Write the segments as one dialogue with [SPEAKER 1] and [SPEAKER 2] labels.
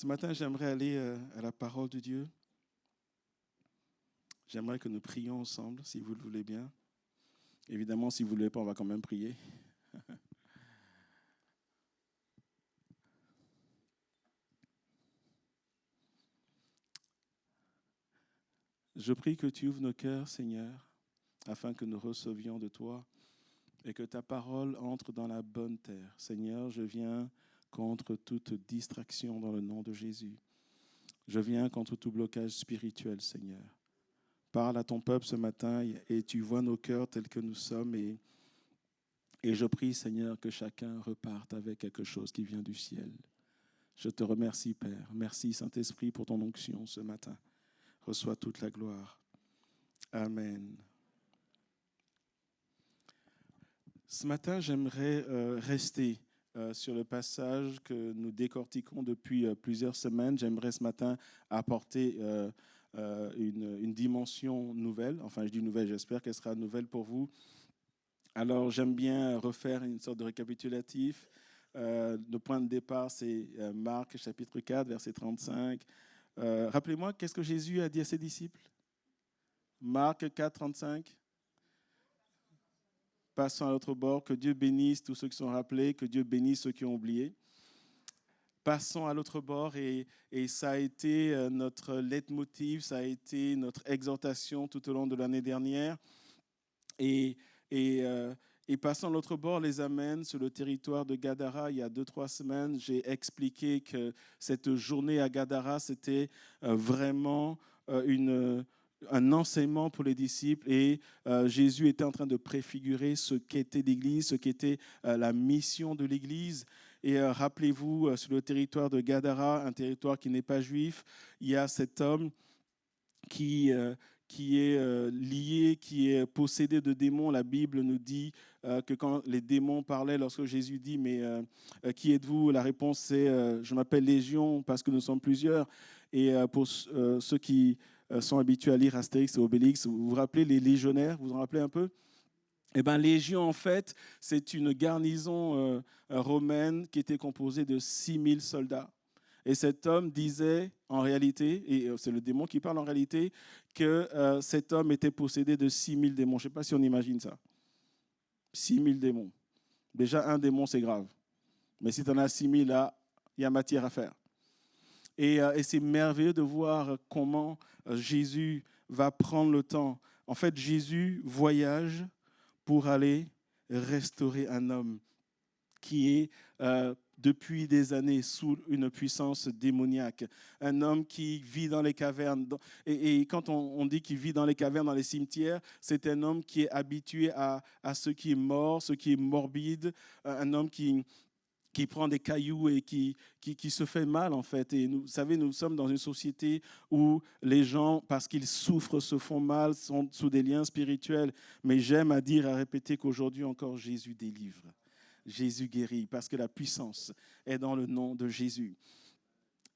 [SPEAKER 1] Ce matin, j'aimerais aller à la parole de Dieu. J'aimerais que nous prions ensemble, si vous le voulez bien. Évidemment, si vous ne le voulez pas, on va quand même prier. Je prie que tu ouvres nos cœurs, Seigneur, afin que nous recevions de toi et que ta parole entre dans la bonne terre. Seigneur, je viens contre toute distraction dans le nom de Jésus. Je viens contre tout blocage spirituel, Seigneur. Parle à ton peuple ce matin et tu vois nos cœurs tels que nous sommes et je prie, Seigneur, que chacun reparte avec quelque chose qui vient du ciel. Je te remercie, Père. Merci, Saint-Esprit, pour ton onction ce matin. Reçois toute la gloire. Amen. Ce matin, j'aimerais rester sur le passage que nous décortiquons depuis plusieurs semaines. J'aimerais ce matin apporter une dimension nouvelle. Enfin, je dis nouvelle, j'espère qu'elle sera nouvelle pour vous. Alors, j'aime bien refaire une sorte de récapitulatif. Le point de départ, c'est Marc, chapitre 4, verset 35. Rappelez-moi, qu'est-ce que Jésus a dit à ses disciples? Marc 4, 35. Passons à l'autre bord. Que Dieu bénisse tous ceux qui sont rappelés, que Dieu bénisse ceux qui ont oublié. Passons à l'autre bord et ça a été notre leitmotiv, ça a été notre exhortation tout au long de l'année dernière. Et passant à l'autre bord, les amène sur le territoire de Gadara. Il y a 2-3 semaines, j'ai expliqué que cette journée à Gadara, c'était vraiment un enseignement pour les disciples et Jésus était en train de préfigurer ce qu'était l'Église, ce qu'était la mission de l'Église. Et rappelez-vous, sur le territoire de Gadara, un territoire qui n'est pas juif, il y a cet homme qui est lié, qui est possédé de démons. La Bible nous dit que quand les démons parlaient, lorsque Jésus dit « Mais qui êtes-vous » La réponse c'est « Je m'appelle Légion parce que nous sommes plusieurs ». Et pour ceux qui sont habitués à lire Astérix et Obélix, vous vous rappelez les légionnaires, vous vous en rappelez un peu ? Eh bien, Légion, en fait, c'est une garnison romaine qui était composée de 6000 soldats. Et cet homme disait, en réalité, et c'est le démon qui parle en réalité, que cet homme était possédé de 6000 démons. Je ne sais pas si on imagine ça. 6000 démons. Déjà, un démon, c'est grave. Mais si tu en as 6000, là, il y a matière à faire. Et c'est merveilleux de voir comment Jésus va prendre le temps. En fait, Jésus voyage pour aller restaurer un homme qui est depuis des années sous une puissance démoniaque. Un homme qui vit dans les cavernes. Et quand on dit qu'il vit dans les cavernes, dans les cimetières, c'est un homme qui est habitué à ce qui est mort, ce qui est morbide, un homme qui prend des cailloux et qui se fait mal, en fait. Et vous savez, nous sommes dans une société où les gens, parce qu'ils souffrent, se font mal, sont sous des liens spirituels. Mais j'aime à dire, à répéter qu'aujourd'hui encore, Jésus délivre. Jésus guérit, parce que la puissance est dans le nom de Jésus.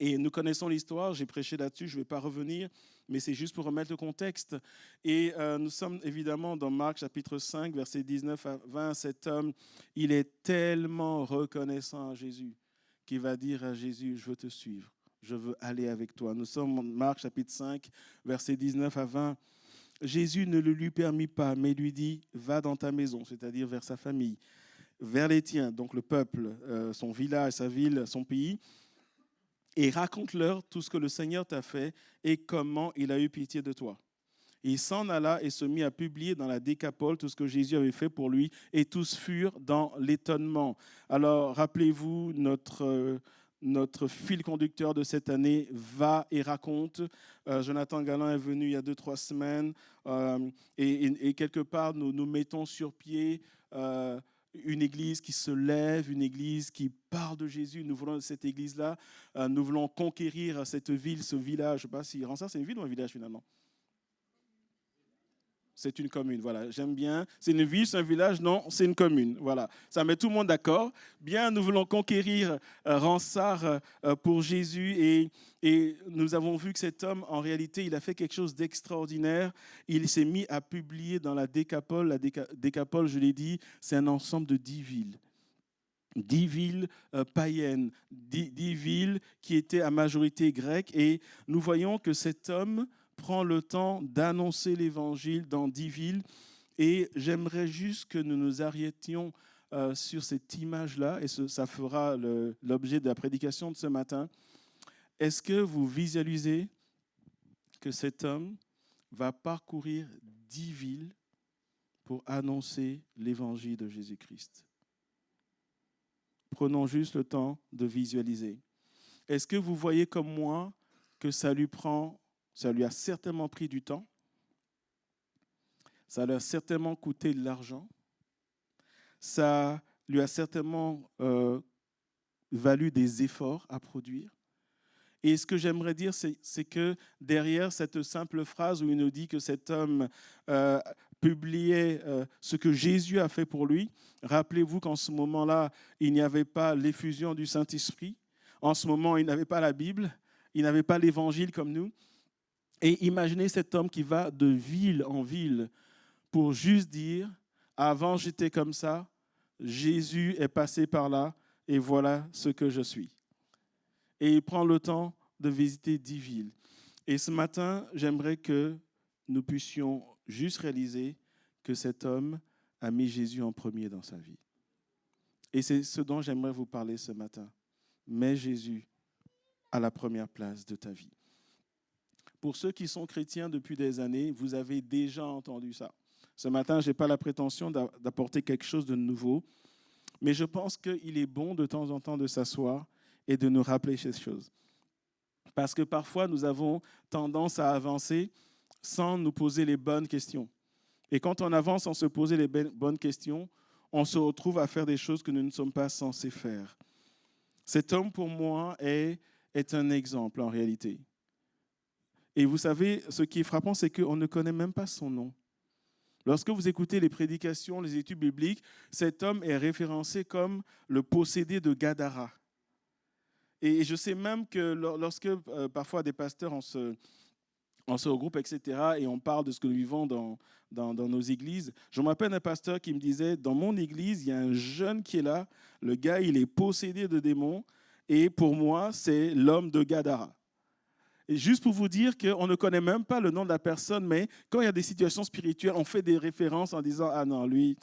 [SPEAKER 1] Et nous connaissons l'histoire, j'ai prêché là-dessus, je ne vais pas revenir, mais c'est juste pour remettre le contexte. Et nous sommes évidemment dans Marc chapitre 5, versets 19 à 20. Cet homme, il est tellement reconnaissant à Jésus qu'il va dire à Jésus, je veux te suivre, je veux aller avec toi. Nous sommes en Marc chapitre 5, versets 19 à 20. Jésus ne le lui permit pas, mais lui dit, va dans ta maison, c'est-à-dire vers sa famille, vers les tiens, donc le peuple, son village, sa ville, son pays, et raconte-leur tout ce que le Seigneur t'a fait et comment il a eu pitié de toi. Et il s'en alla et se mit à publier dans la Décapole tout ce que Jésus avait fait pour lui, et tous furent dans l'étonnement. Alors, rappelez-vous, notre fil conducteur de cette année, va et raconte. Jonathan Galland est venu il y a 2-3 semaines, et quelque part, nous mettons sur pied une église qui se lève, une église qui parle de Jésus. Nous voulons cette église-là, nous voulons conquérir cette ville, ce village. Je ne sais pas si Ransard, c'est une ville ou un village finalement? C'est une commune, voilà, j'aime bien. C'est une ville, c'est un village? Non, c'est une commune, voilà. Ça met tout le monde d'accord. Bien, nous voulons conquérir Ransard pour Jésus et nous avons vu que cet homme, en réalité, il a fait quelque chose d'extraordinaire. Il s'est mis à publier dans la Décapole. La Décapole, je l'ai dit, c'est un ensemble de 10 villes. 10 villes païennes, 10 villes qui étaient à majorité grecque. Et nous voyons que cet homme prend le temps d'annoncer l'évangile dans 10 villes. Et j'aimerais juste que nous nous arrêtions sur cette image-là, et ça fera l'objet de la prédication de ce matin. Est-ce que vous visualisez que cet homme va parcourir 10 villes pour annoncer l'évangile de Jésus-Christ? Prenons juste le temps de visualiser. Est-ce que vous voyez comme moi que ça lui a certainement pris du temps, ça lui a certainement coûté de l'argent, ça lui a certainement valu des efforts à produire. Et ce que j'aimerais dire, c'est que derrière cette simple phrase où il nous dit que cet homme publiait ce que Jésus a fait pour lui, rappelez-vous qu'en ce moment-là, il n'y avait pas l'effusion du Saint-Esprit. En ce moment, il n'avait pas la Bible, il n'avait pas l'Évangile comme nous. Et imaginez cet homme qui va de ville en ville pour juste dire, avant j'étais comme ça, Jésus est passé par là et voilà ce que je suis. Et il prend le temps de visiter 10 villes. Et ce matin, j'aimerais que nous puissions juste réaliser que cet homme a mis Jésus en premier dans sa vie. Et c'est ce dont j'aimerais vous parler ce matin. Mets Jésus à la première place de ta vie. Pour ceux qui sont chrétiens depuis des années, vous avez déjà entendu ça. Ce matin, je n'ai pas la prétention d'apporter quelque chose de nouveau, mais je pense qu'il est bon de temps en temps de s'asseoir et de nous rappeler ces choses. Parce que parfois, nous avons tendance à avancer sans nous poser les bonnes questions. Et quand on avance sans se poser les bonnes questions, on se retrouve à faire des choses que nous ne sommes pas censés faire. Cet homme, pour moi, est un exemple en réalité. Et vous savez, ce qui est frappant, c'est qu'on ne connaît même pas son nom. Lorsque vous écoutez les prédications, les études bibliques, cet homme est référencé comme le possédé de Gadara. Et je sais même que lorsque parfois des pasteurs, on se regroupe, etc., et on parle de ce que nous vivons dans nos églises, je me rappelle d'un pasteur qui me disait, dans mon église, il y a un jeune qui est là, le gars, il est possédé de démons, et pour moi, c'est l'homme de Gadara. Et juste pour vous dire qu'on ne connaît même pas le nom de la personne, mais quand il y a des situations spirituelles, on fait des références en disant « Ah non, lui,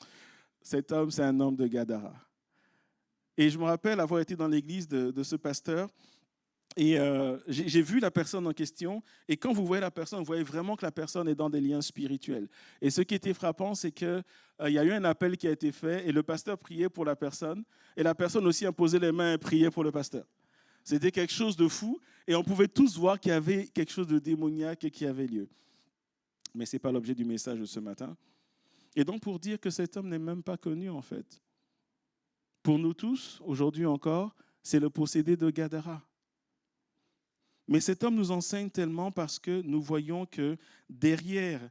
[SPEAKER 1] cet homme, c'est un homme de Gadara ». Et je me rappelle avoir été dans l'église de ce pasteur et j'ai vu la personne en question. Et quand vous voyez la personne, vous voyez vraiment que la personne est dans des liens spirituels. Et ce qui était frappant, c'est qu'il y a eu un appel qui a été fait et le pasteur priait pour la personne. Et la personne aussi imposait les mains et priait pour le pasteur. C'était quelque chose de fou et on pouvait tous voir qu'il y avait quelque chose de démoniaque qui avait lieu. Mais ce n'est pas l'objet du message de ce matin. Et donc pour dire que cet homme n'est même pas connu en fait. Pour nous tous, aujourd'hui encore, c'est le possédé de Gadara. Mais cet homme nous enseigne tellement parce que nous voyons que derrière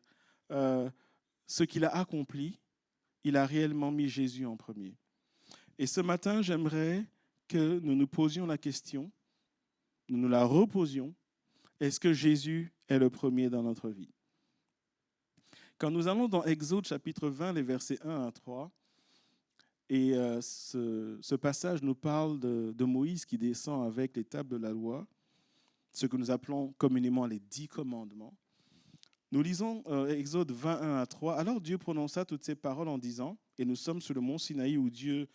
[SPEAKER 1] ce qu'il a accompli, il a réellement mis Jésus en premier. Et ce matin, j'aimerais que nous nous posions la question, nous nous la reposions, est-ce que Jésus est le premier dans notre vie? Quand nous allons dans Exode chapitre 20, les versets 1 à 3, et ce passage nous parle de Moïse qui descend avec les tables de la loi, ce que nous appelons communément les 10 commandements. Nous lisons Exode 21 à 3. Alors Dieu prononça toutes ces paroles en disant, et nous sommes sur le mont Sinaï où Dieu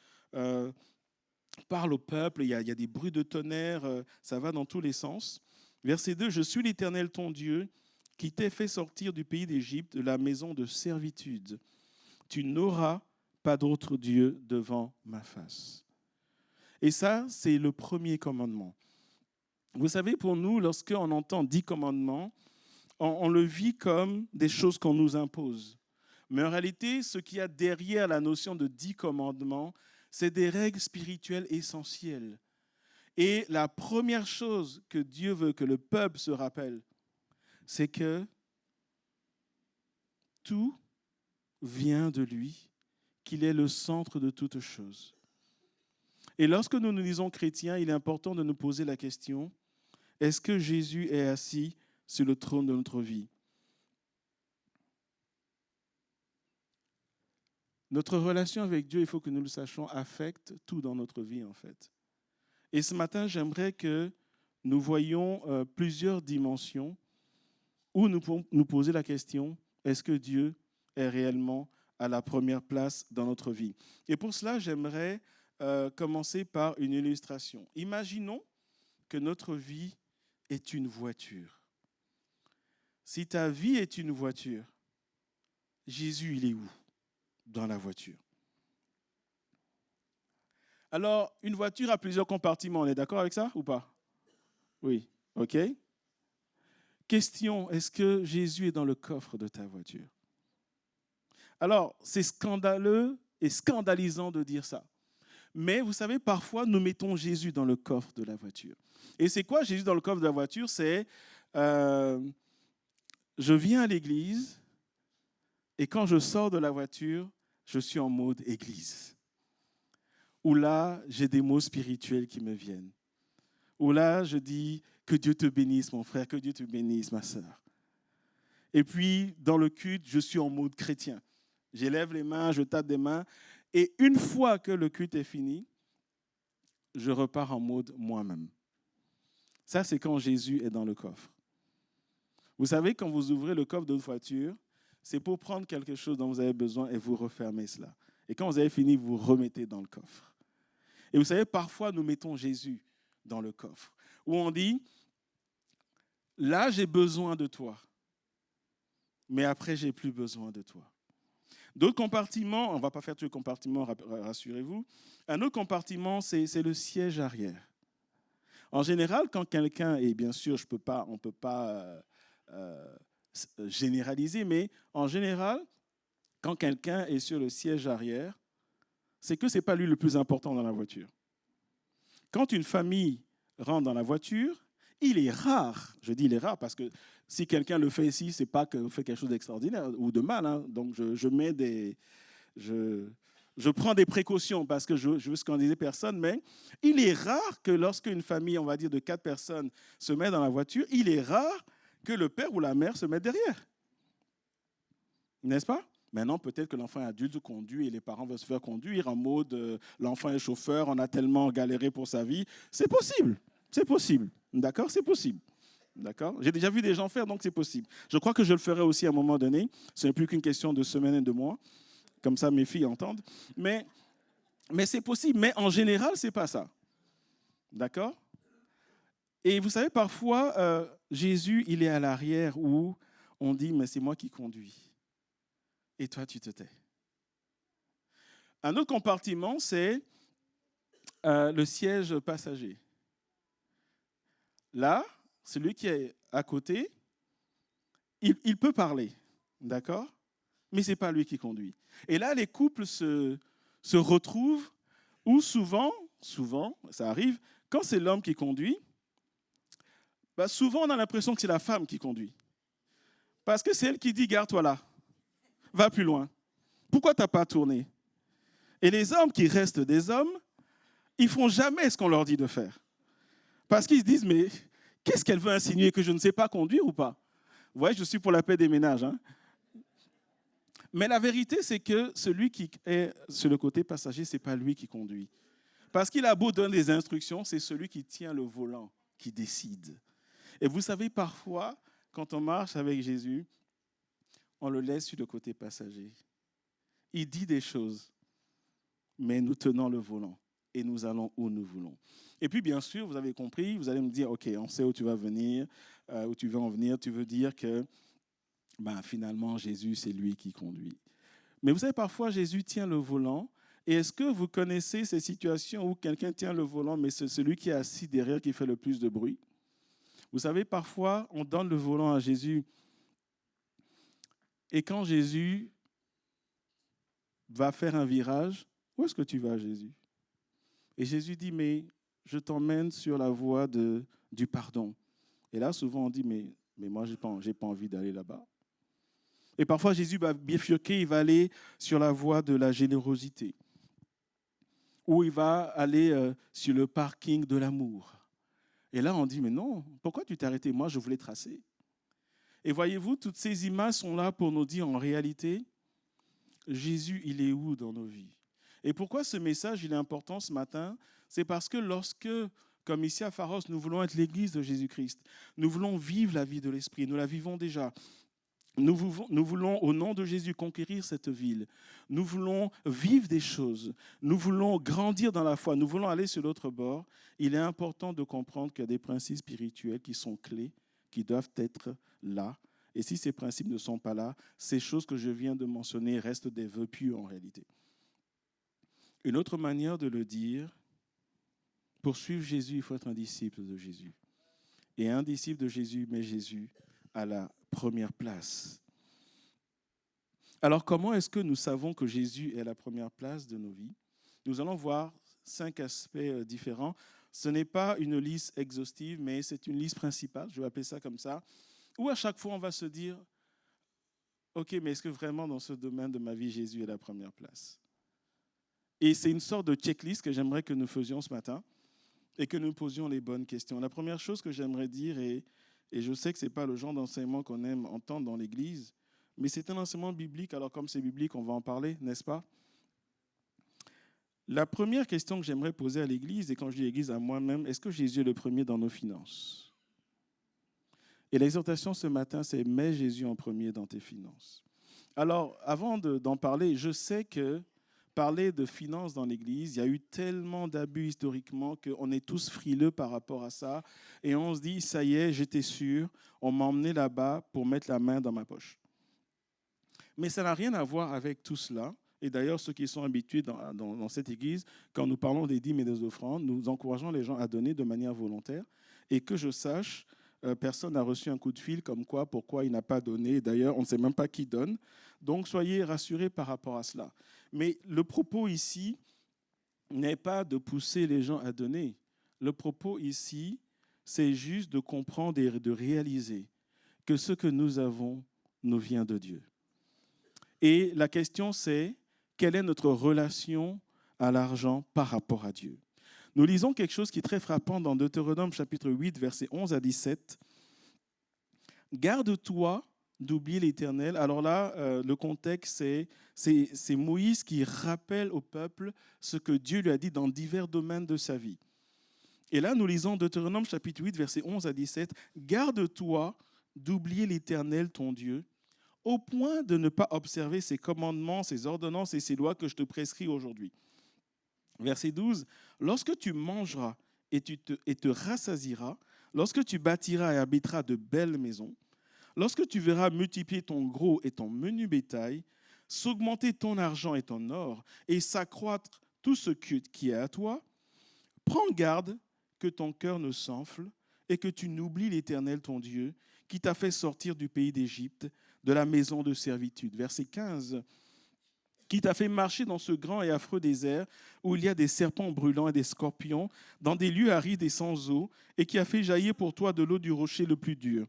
[SPEAKER 1] parle au peuple, il y a des bruits de tonnerre, ça va dans tous les sens. Verset 2, « Je suis l'Éternel ton Dieu, qui t'ai fait sortir du pays d'Égypte, de la maison de servitude. Tu n'auras pas d'autre Dieu devant ma face. » Et ça, c'est le premier commandement. Vous savez, pour nous, lorsqu'on entend 10 commandements, on le vit comme des choses qu'on nous impose. Mais en réalité, ce qu'il y a derrière la notion de 10 commandements, c'est des règles spirituelles essentielles. Et la première chose que Dieu veut que le peuple se rappelle, c'est que tout vient de lui, qu'il est le centre de toutes choses. Et lorsque nous nous disons chrétiens, il est important de nous poser la question, est-ce que Jésus est assis sur le trône de notre vie? Notre relation avec Dieu, il faut que nous le sachions, affecte tout dans notre vie en fait. Et ce matin, j'aimerais que nous voyions plusieurs dimensions où nous pouvons nous poser la question, est-ce que Dieu est réellement à la première place dans notre vie? Et pour cela, j'aimerais commencer par une illustration. Imaginons que notre vie est une voiture. Si ta vie est une voiture, Jésus, il est où dans la voiture? Alors, une voiture a plusieurs compartiments, on est d'accord avec ça ou pas? Oui, ok. Question, est-ce que Jésus est dans le coffre de ta voiture? Alors, c'est scandaleux et scandalisant de dire ça. Mais vous savez, parfois, nous mettons Jésus dans le coffre de la voiture. Et c'est quoi Jésus dans le coffre de la voiture? C'est, je viens à l'église et quand je sors de la voiture, je suis en mode église. Où là, j'ai des mots spirituels qui me viennent. Où là, je dis que Dieu te bénisse, mon frère, que Dieu te bénisse, ma sœur. Et puis, dans le culte, je suis en mode chrétien. J'élève les mains, je tape des mains. Et une fois que le culte est fini, je repars en mode moi-même. Ça, c'est quand Jésus est dans le coffre. Vous savez, quand vous ouvrez le coffre de votre voiture, c'est pour prendre quelque chose dont vous avez besoin et vous refermez cela. Et quand vous avez fini, vous remettez dans le coffre. Et vous savez, parfois, nous mettons Jésus dans le coffre, où on dit, là, j'ai besoin de toi, mais après, j'ai plus besoin de toi. D'autres compartiments, on ne va pas faire tous les compartiments, rassurez-vous. Un autre compartiment, c'est le siège arrière. En général, quand quelqu'un, et bien sûr, on ne peut pas généraliser, mais en général, quand quelqu'un est sur le siège arrière, c'est que ce n'est pas lui le plus important dans la voiture. Quand une famille rentre dans la voiture, il est rare, je dis il est rare parce que si quelqu'un le fait ici, ce n'est pas qu'on fait quelque chose d'extraordinaire ou de mal. Hein. Donc je prends des précautions parce que je veux scandaliser personne, mais il est rare que lorsqu'une famille, on va dire de 4 personnes, se met dans la voiture, il est rare que le père ou la mère se mette derrière. N'est-ce pas? Maintenant, peut-être que l'enfant est adulte, conduit et les parents veulent se faire conduire en mode l'enfant est chauffeur, on a tellement galéré pour sa vie. C'est possible. C'est possible. D'accord? C'est possible. D'accord? J'ai déjà vu des gens faire, donc c'est possible. Je crois que je le ferai aussi à un moment donné. Ce n'est plus qu'une question de semaines et de mois. Comme ça, mes filles entendent. Mais c'est possible. Mais en général, ce n'est pas ça. D'accord? Et vous savez, parfois, Jésus, il est à l'arrière où on dit, mais c'est moi qui conduis. Et toi, tu te tais. Un autre compartiment, c'est le siège passager. Là, celui qui est à côté, il peut parler, d'accord? Mais ce n'est pas lui qui conduit. Et là, les couples se retrouvent où souvent, ça arrive, quand c'est l'homme qui conduit, souvent on a l'impression que c'est la femme qui conduit. Parce que c'est elle qui dit, garde-toi là, va plus loin. Pourquoi tu n'as pas tourné? Et les hommes qui restent des hommes, ils ne font jamais ce qu'on leur dit de faire. Parce qu'ils se disent, mais qu'est-ce qu'elle veut insinuer, que je ne sais pas conduire ou pas? Vous voyez, je suis pour la paix des ménages. Hein? Mais la vérité, c'est que celui qui est sur le côté passager, ce n'est pas lui qui conduit. Parce qu'il a beau donner des instructions, c'est celui qui tient le volant qui décide. Et vous savez, parfois, quand on marche avec Jésus, on le laisse sur le côté passager. Il dit des choses, mais nous tenons le volant et nous allons où nous voulons. Et puis, bien sûr, vous avez compris, vous allez me dire, OK, on sait où tu vas venir, où tu veux en venir. Tu veux dire que finalement, Jésus, c'est lui qui conduit. Mais vous savez, parfois, Jésus tient le volant. Et est-ce que vous connaissez ces situations où quelqu'un tient le volant, mais c'est celui qui est assis derrière qui fait le plus de bruit? Vous savez, parfois, on donne le volant à Jésus. Et quand Jésus va faire un virage, où est-ce que tu vas, Jésus? Et Jésus dit, mais je t'emmène sur la voie du pardon. Et là, souvent, on dit, mais moi, je n'ai pas envie d'aller là-bas. Et parfois, Jésus va bifurquer, il va aller sur la voie de la générosité. Ou il va aller sur le parking de l'amour. Et là, on dit, mais non, pourquoi tu t'es arrêté? Moi, je voulais tracer. Et voyez-vous, toutes ces images sont là pour nous dire, en réalité, Jésus, il est où dans nos vies? Et pourquoi ce message, il est important ce matin? C'est parce que lorsque, comme ici à Pharos, nous voulons être l'église de Jésus-Christ, nous voulons vivre la vie de l'Esprit, nous la vivons déjà. Nous voulons, au nom de Jésus, conquérir cette ville. Nous voulons vivre des choses. Nous voulons grandir dans la foi. Nous voulons aller sur l'autre bord. Il est important de comprendre qu'il y a des principes spirituels qui sont clés, qui doivent être là. Et si ces principes ne sont pas là, ces choses que je viens de mentionner restent des vœux pieux en réalité. Une autre manière de le dire, pour suivre Jésus, il faut être un disciple de Jésus. Et un disciple de Jésus met Jésus à la première place. Alors, comment est-ce que nous savons que Jésus est la première place de nos vies? Nous allons voir 5 aspects différents. Ce n'est pas une liste exhaustive, mais c'est une liste principale, je vais appeler ça comme ça, où à chaque fois on va se dire, OK, mais est-ce que vraiment dans ce domaine de ma vie, Jésus est la première place? Et c'est une sorte de checklist que j'aimerais que nous faisions ce matin et que nous posions les bonnes questions. La première chose que j'aimerais dire, et je sais que ce n'est pas le genre d'enseignement qu'on aime entendre dans l'Église, mais c'est un enseignement biblique, alors comme c'est biblique, on va en parler, n'est-ce pas? La première question que j'aimerais poser à l'Église, et quand je dis l'Église à moi-même, est-ce que Jésus est le premier dans nos finances? Et l'exhortation ce matin, c'est « mets Jésus en premier dans tes finances ». Alors, avant d'en parler, je sais que parler de finances dans l'Église, il y a eu tellement d'abus historiquement qu'on est tous frileux par rapport à ça. Et on se dit, ça y est, j'étais sûr, on m'a emmené là-bas pour mettre la main dans ma poche. Mais ça n'a rien à voir avec tout cela. Et d'ailleurs, ceux qui sont habitués dans cette Église, quand nous parlons des dîmes et des offrandes, nous encourageons les gens à donner de manière volontaire. Et que je sache, personne n'a reçu un coup de fil comme quoi, pourquoi il n'a pas donné. D'ailleurs, on ne sait même pas qui donne. Donc, soyez rassurés par rapport à cela. Mais le propos ici n'est pas de pousser les gens à donner. Le propos ici, c'est juste de comprendre et de réaliser que ce que nous avons nous vient de Dieu. Et la question, c'est quelle est notre relation à l'argent par rapport à Dieu? Nous lisons quelque chose qui est très frappant dans Deutéronome chapitre 8, versets 11 à 17. « Garde-toi d'oublier l'Éternel ». Alors là, le contexte, c'est Moïse qui rappelle au peuple ce que Dieu lui a dit dans divers domaines de sa vie. Et là, nous lisons Deutéronome chapitre 8, versets 11 à 17. « Garde-toi d'oublier l'Éternel, ton Dieu, au point de ne pas observer ses commandements, ses ordonnances et ses lois que je te prescris aujourd'hui. » Verset 12. « Lorsque tu mangeras et te rassasieras, lorsque tu bâtiras et habiteras de belles maisons, lorsque tu verras multiplier ton gros et ton menu bétail, s'augmenter ton argent et ton or, et s'accroître tout ce qui est à toi, prends garde que ton cœur ne s'enfle et que tu n'oublies l'Éternel ton Dieu, qui t'a fait sortir du pays d'Égypte, de la maison de servitude. » Verset 15. « Qui t'a fait marcher dans ce grand et affreux désert, où il y a des serpents brûlants et des scorpions, dans des lieux arides et sans eau, et qui a fait jaillir pour toi de l'eau du rocher le plus dur.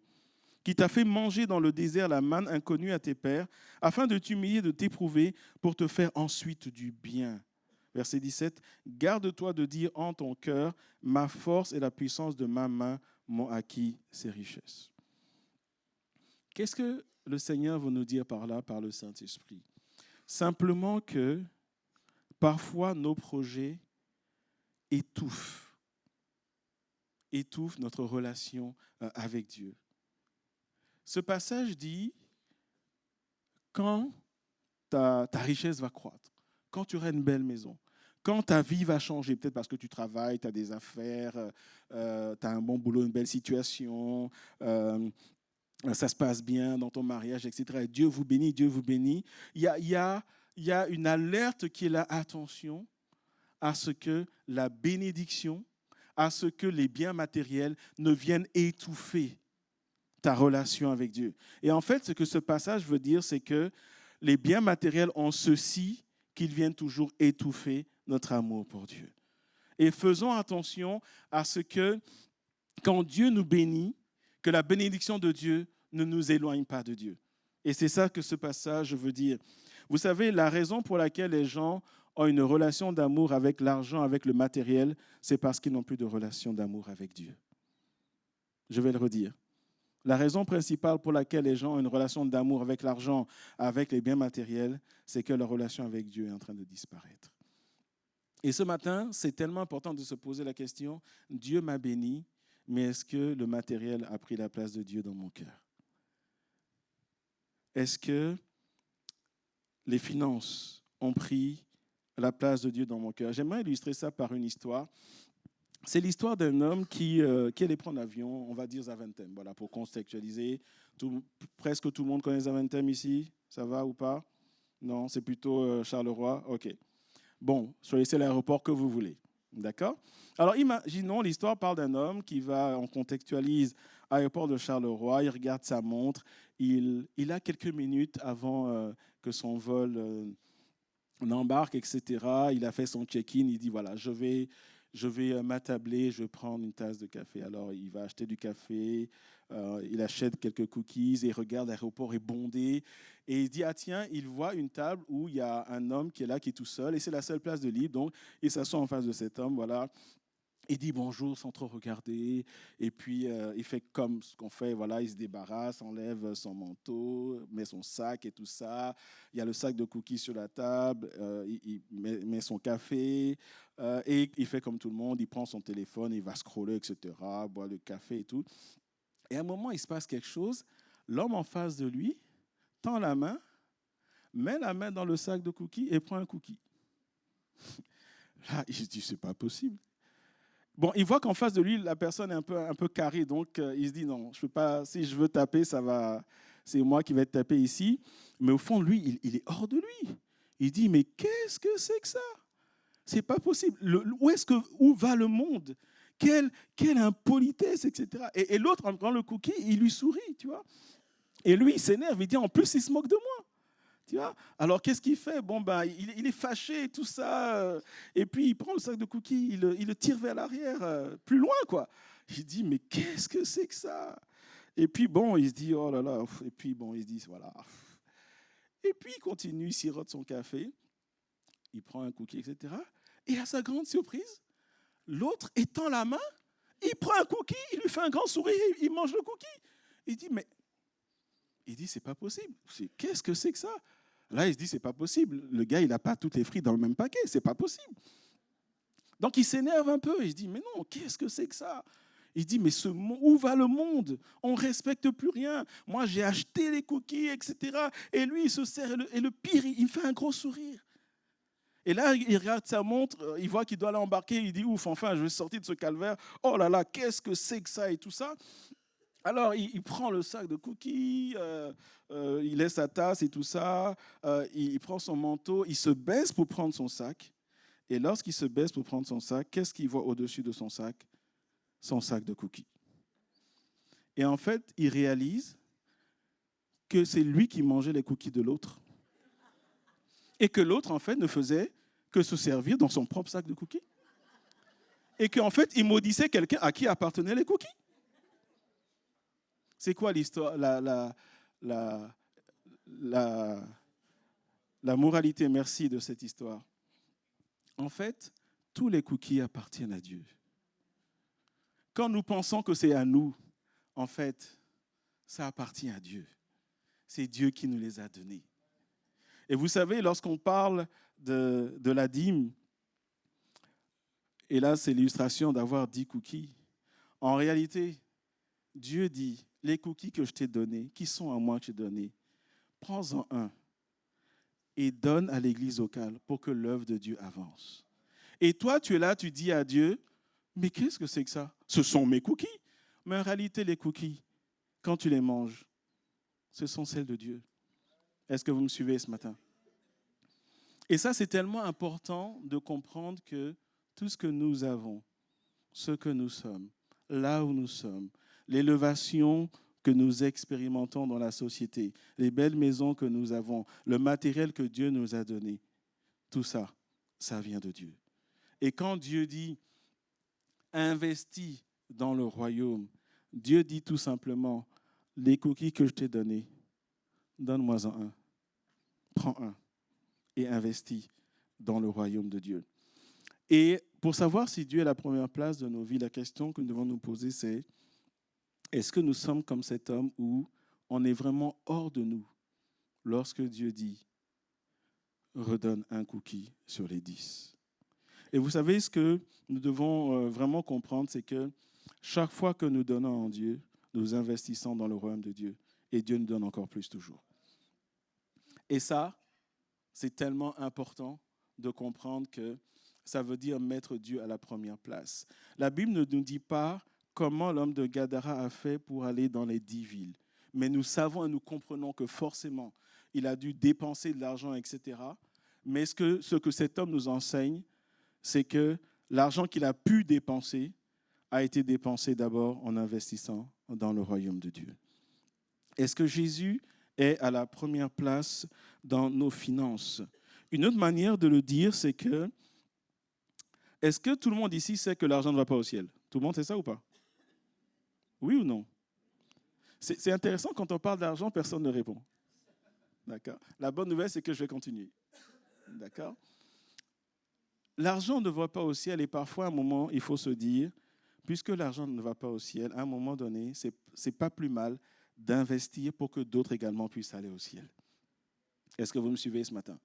[SPEAKER 1] Qui t'a fait manger dans le désert la manne inconnue à tes pères, afin de t'humilier, de t'éprouver, pour te faire ensuite du bien. » Verset 17. « Garde-toi de dire en ton cœur, ma force et la puissance de ma main m'ont acquis ces richesses. » Qu'est-ce que le Seigneur veut nous dire par là, par le Saint-Esprit? Simplement que parfois nos projets étouffent notre relation avec Dieu. Ce passage dit, quand ta richesse va croître, quand tu auras une belle maison, quand ta vie va changer, peut-être parce que tu travailles, tu as des affaires, tu as un bon boulot, une belle situation, ça se passe bien dans ton mariage, etc. Et Dieu vous bénit, Dieu vous bénit. Il y a une alerte qui est là, attention à ce que la bénédiction, à ce que les biens matériels ne viennent étouffer ta relation avec Dieu. Et en fait, ce que ce passage veut dire, c'est que les biens matériels ont ceci, qu'ils viennent toujours étouffer notre amour pour Dieu. Et faisons attention à ce que, quand Dieu nous bénit, que la bénédiction de Dieu ne nous éloigne pas de Dieu. Et c'est ça que ce passage veut dire. Vous savez, la raison pour laquelle les gens ont une relation d'amour avec l'argent, avec le matériel, c'est parce qu'ils n'ont plus de relation d'amour avec Dieu. Je vais le redire. La raison principale pour laquelle les gens ont une relation d'amour avec l'argent, avec les biens matériels, c'est que leur relation avec Dieu est en train de disparaître. Et ce matin, c'est tellement important de se poser la question, Dieu m'a béni, mais est-ce que le matériel a pris la place de Dieu dans mon cœur? Est-ce que les finances ont pris la place de Dieu dans mon cœur? J'aimerais illustrer ça par une histoire. C'est l'histoire d'un homme qui allait prendre l'avion, on va dire Zaventem, voilà, pour contextualiser. Presque tout le monde connaît Zaventem ici, ça va ou pas? Non, c'est plutôt Charleroi, ok. Bon, choisissez l'aéroport que vous voulez, d'accord? Alors imaginons, l'histoire parle d'un homme qui va, on contextualise, aéroport de Charleroi, il regarde sa montre, il a quelques minutes avant que son vol n'embarque, etc. Il a fait son check-in, il dit voilà, je vais m'attabler, je vais prendre une tasse de café. Alors, il va acheter du café, il achète quelques cookies et il regarde l'aéroport est bondé. Et il dit, ah tiens, il voit une table où il y a un homme qui est là, qui est tout seul, et c'est la seule place de libre. Donc, il s'assoit en face de cet homme, voilà. Il dit bonjour sans trop regarder, et puis il fait comme ce qu'on fait, voilà, il se débarrasse, enlève son manteau, met son sac et tout ça. Il y a le sac de cookies sur la table, il met son café, et il fait comme tout le monde, il prend son téléphone, il va scroller, etc., boire le café et tout. Et à un moment, il se passe quelque chose, l'homme en face de lui tend la main, met la main dans le sac de cookies et prend un cookie. Là, il se dit, c'est pas possible. Bon, il voit qu'en face de lui, la personne est un peu carrée, donc il se dit non, je peux pas. Si je veux taper, c'est moi qui vais taper ici. Mais au fond, lui, il est hors de lui. Il dit mais qu'est-ce que c'est que ça? C'est pas possible. Où va le monde? Quelle impolitesse, etc. Et l'autre, en prenant le cookie, il lui sourit, tu vois. Et lui, il s'énerve. Il dit en plus, il se moque de moi. Tu vois? Alors, qu'est-ce qu'il fait? Bon, ben, il est fâché et tout ça. Et puis, il prend le sac de cookies, il le tire vers l'arrière, plus loin, quoi. Il dit, mais qu'est-ce que c'est que ça? Et puis, bon, il se dit, oh là là. Et puis, bon, il se dit, voilà. Et puis, il continue, il sirote son café, il prend un cookie, etc. Et à sa grande surprise, l'autre étend la main, il prend un cookie, il lui fait un grand sourire, il mange le cookie. Il dit, c'est pas possible. Qu'est-ce que c'est que ça? Là, il se dit, c'est pas possible. Le gars, il n'a pas toutes les frites dans le même paquet. C'est pas possible. Donc, il s'énerve un peu. Il se dit, mais non, qu'est-ce que c'est que ça? Il dit, mais où va le monde? On ne respecte plus rien. Moi, j'ai acheté les cookies, etc. Et lui, il se sert. Et le pire, il me fait un gros sourire. Et là, il regarde sa montre. Il voit qu'il doit l'embarquer. Il dit, ouf, enfin, je vais sortir de ce calvaire. Oh là là, qu'est-ce que c'est que ça et tout ça? Alors, il prend le sac de cookies, il laisse sa tasse et tout ça, il prend son manteau, il se baisse pour prendre son sac. Et lorsqu'il se baisse pour prendre son sac, qu'est-ce qu'il voit au-dessus de son sac? Son sac de cookies. Et en fait, il réalise que c'est lui qui mangeait les cookies de l'autre. Et que l'autre, en fait, ne faisait que se servir dans son propre sac de cookies. Et qu'en fait, il maudissait quelqu'un à qui appartenaient les cookies. C'est quoi l'histoire, la moralité, merci de cette histoire? En fait, tous les cookies appartiennent à Dieu. Quand nous pensons que c'est à nous, en fait, ça appartient à Dieu. C'est Dieu qui nous les a donnés. Et vous savez, lorsqu'on parle de la dîme, et là c'est l'illustration d'avoir 10 cookies, en réalité, Dieu dit, les cookies que je t'ai donnés, qui sont à moi que j'ai donnés, prends-en un et donne à l'église locale pour que l'œuvre de Dieu avance. Et toi, tu es là, tu dis à Dieu, mais qu'est-ce que c'est que ça? Ce sont mes cookies. Mais en réalité, les cookies, quand tu les manges, ce sont celles de Dieu. Est-ce que vous me suivez ce matin? Et ça, c'est tellement important de comprendre que tout ce que nous avons, ce que nous sommes, là où nous sommes, l'élévation que nous expérimentons dans la société, les belles maisons que nous avons, le matériel que Dieu nous a donné, tout ça, ça vient de Dieu. Et quand Dieu dit « investis dans le royaume », Dieu dit tout simplement « les cookies que je t'ai donnés, donne-moi-en un, prends un et investis dans le royaume de Dieu ». Et pour savoir si Dieu est la première place de nos vies, la question que nous devons nous poser, c'est Est-ce que nous sommes comme cet homme où on est vraiment hors de nous lorsque Dieu dit « redonne un cookie sur les 10 ». Et vous savez, ce que nous devons vraiment comprendre, c'est que chaque fois que nous donnons en Dieu, nous investissons dans le royaume de Dieu. Et Dieu nous donne encore plus toujours. Et ça, c'est tellement important de comprendre que ça veut dire mettre Dieu à la première place. La Bible ne nous dit pas comment l'homme de Gadara a fait pour aller dans les 10 villes. Mais nous savons et nous comprenons que forcément, il a dû dépenser de l'argent, etc. Mais ce que cet homme nous enseigne, c'est que l'argent qu'il a pu dépenser a été dépensé d'abord en investissant dans le royaume de Dieu. Est-ce que Jésus est à la première place dans nos finances? Une autre manière de le dire, c'est que, est-ce que tout le monde ici sait que l'argent ne va pas au ciel? Tout le monde sait ça ou pas? Oui ou non? C'est intéressant, quand on parle d'argent, personne ne répond. D'accord? La bonne nouvelle, c'est que je vais continuer. D'accord? L'argent ne va pas au ciel et parfois, à un moment, il faut se dire, puisque l'argent ne va pas au ciel, à un moment donné, ce n'est pas plus mal d'investir pour que d'autres également puissent aller au ciel. Est-ce que vous me suivez ce matin?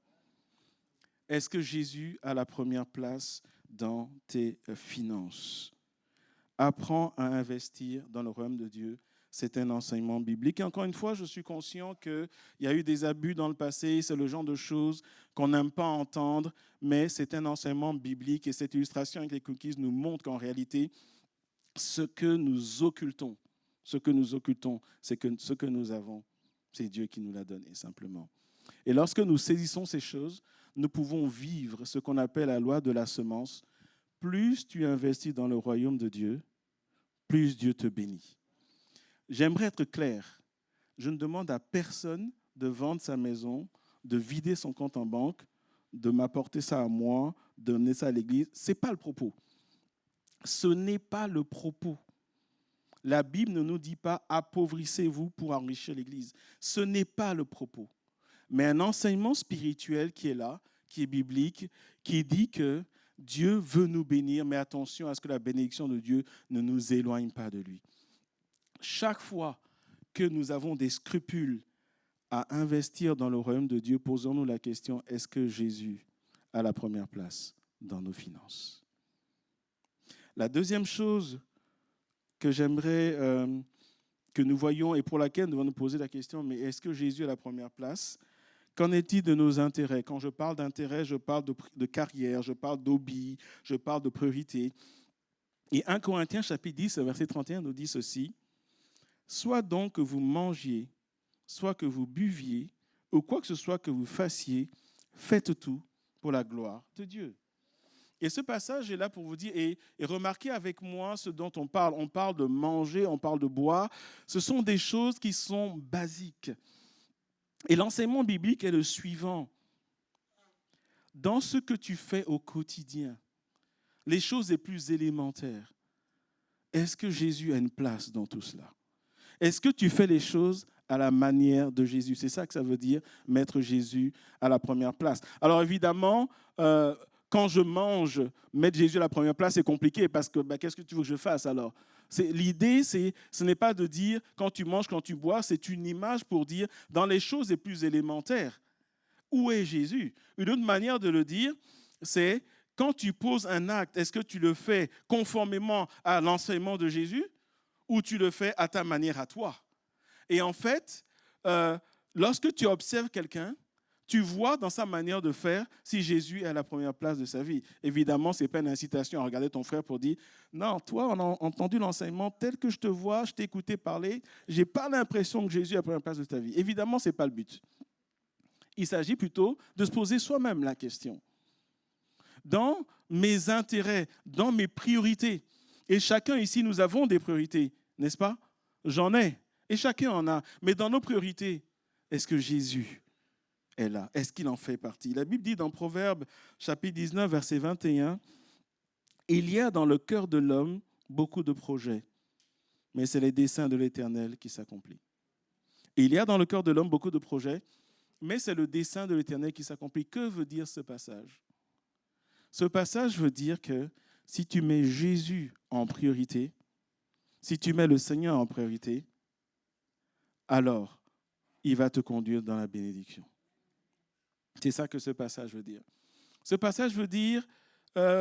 [SPEAKER 1] Est-ce que Jésus a la première place dans tes finances? Apprends à investir dans le royaume de Dieu. C'est un enseignement biblique. Et encore une fois, je suis conscient qu'il y a eu des abus dans le passé. C'est le genre de choses qu'on n'aime pas entendre, mais c'est un enseignement biblique. Et cette illustration avec les cookies nous montre qu'en réalité, ce que nous occultons, c'est que ce que nous avons, c'est Dieu qui nous l'a donné simplement. Et lorsque nous saisissons ces choses, nous pouvons vivre ce qu'on appelle la loi de la semence. Plus tu investis dans le royaume de Dieu, plus Dieu te bénit. J'aimerais être clair. Je ne demande à personne de vendre sa maison, de vider son compte en banque, de m'apporter ça à moi, de donner ça à l'église. Ce n'est pas le propos. Ce n'est pas le propos. La Bible ne nous dit pas « appauvrissez-vous pour enrichir l'Église ». Ce n'est pas le propos. Mais un enseignement spirituel qui est là, qui est biblique, qui dit que Dieu veut nous bénir, mais attention à ce que la bénédiction de Dieu ne nous éloigne pas de lui. Chaque fois que nous avons des scrupules à investir dans le royaume de Dieu, posons-nous la question, est-ce que Jésus a la première place dans nos finances? La deuxième chose que j'aimerais que nous voyions et pour laquelle nous devons nous poser la question, mais est-ce que Jésus a la première place? Qu'en est-il de nos intérêts? Quand je parle d'intérêt, je parle de carrière, je parle d'hobby, je parle de priorité. Et 1 Corinthiens chapitre 10, verset 31 nous dit ceci, « Soit donc que vous mangiez, soit que vous buviez, ou quoi que ce soit que vous fassiez, faites tout pour la gloire de Dieu. » Et ce passage est là pour vous dire, et remarquez avec moi ce dont on parle. On parle de manger, on parle de boire. Ce sont des choses qui sont basiques. Et l'enseignement biblique est le suivant. Dans ce que tu fais au quotidien, les choses les plus élémentaires, est-ce que Jésus a une place dans tout cela? Est-ce que tu fais les choses à la manière de Jésus? C'est ça que ça veut dire, mettre Jésus à la première place. Alors évidemment, quand je mange, mettre Jésus à la première place, c'est compliqué parce que qu'est-ce que tu veux que je fasse alors? L'idée, ce n'est pas de dire quand tu manges, quand tu bois, c'est une image pour dire dans les choses les plus élémentaires, où est Jésus? Une autre manière de le dire, c'est quand tu poses un acte, est-ce que tu le fais conformément à l'enseignement de Jésus ou tu le fais à ta manière à toi? Et en fait, lorsque tu observes quelqu'un, tu vois dans sa manière de faire si Jésus est à la première place de sa vie. Évidemment, ce n'est pas une incitation à regarder ton frère pour dire « Non, toi, on a entendu l'enseignement tel que je te vois, je t'ai écouté parler, je n'ai pas l'impression que Jésus est à la première place de ta vie. » Évidemment, ce n'est pas le but. Il s'agit plutôt de se poser soi-même la question. Dans mes intérêts, dans mes priorités, et chacun ici, nous avons des priorités, n'est-ce pas? J'en ai, et chacun en a. Mais dans nos priorités, est-ce que Jésus est là? Est-ce qu'il en fait partie? La Bible dit dans Proverbes, chapitre 19, verset 21, « Il y a dans le cœur de l'homme beaucoup de projets, mais c'est les desseins de l'Éternel qui s'accomplissent. » Il y a dans le cœur de l'homme beaucoup de projets, mais c'est le dessein de l'Éternel qui s'accomplit. Que veut dire ce passage? Ce passage veut dire que si tu mets Jésus en priorité, si tu mets le Seigneur en priorité, alors il va te conduire dans la bénédiction. C'est ça que ce passage veut dire. Ce passage veut dire,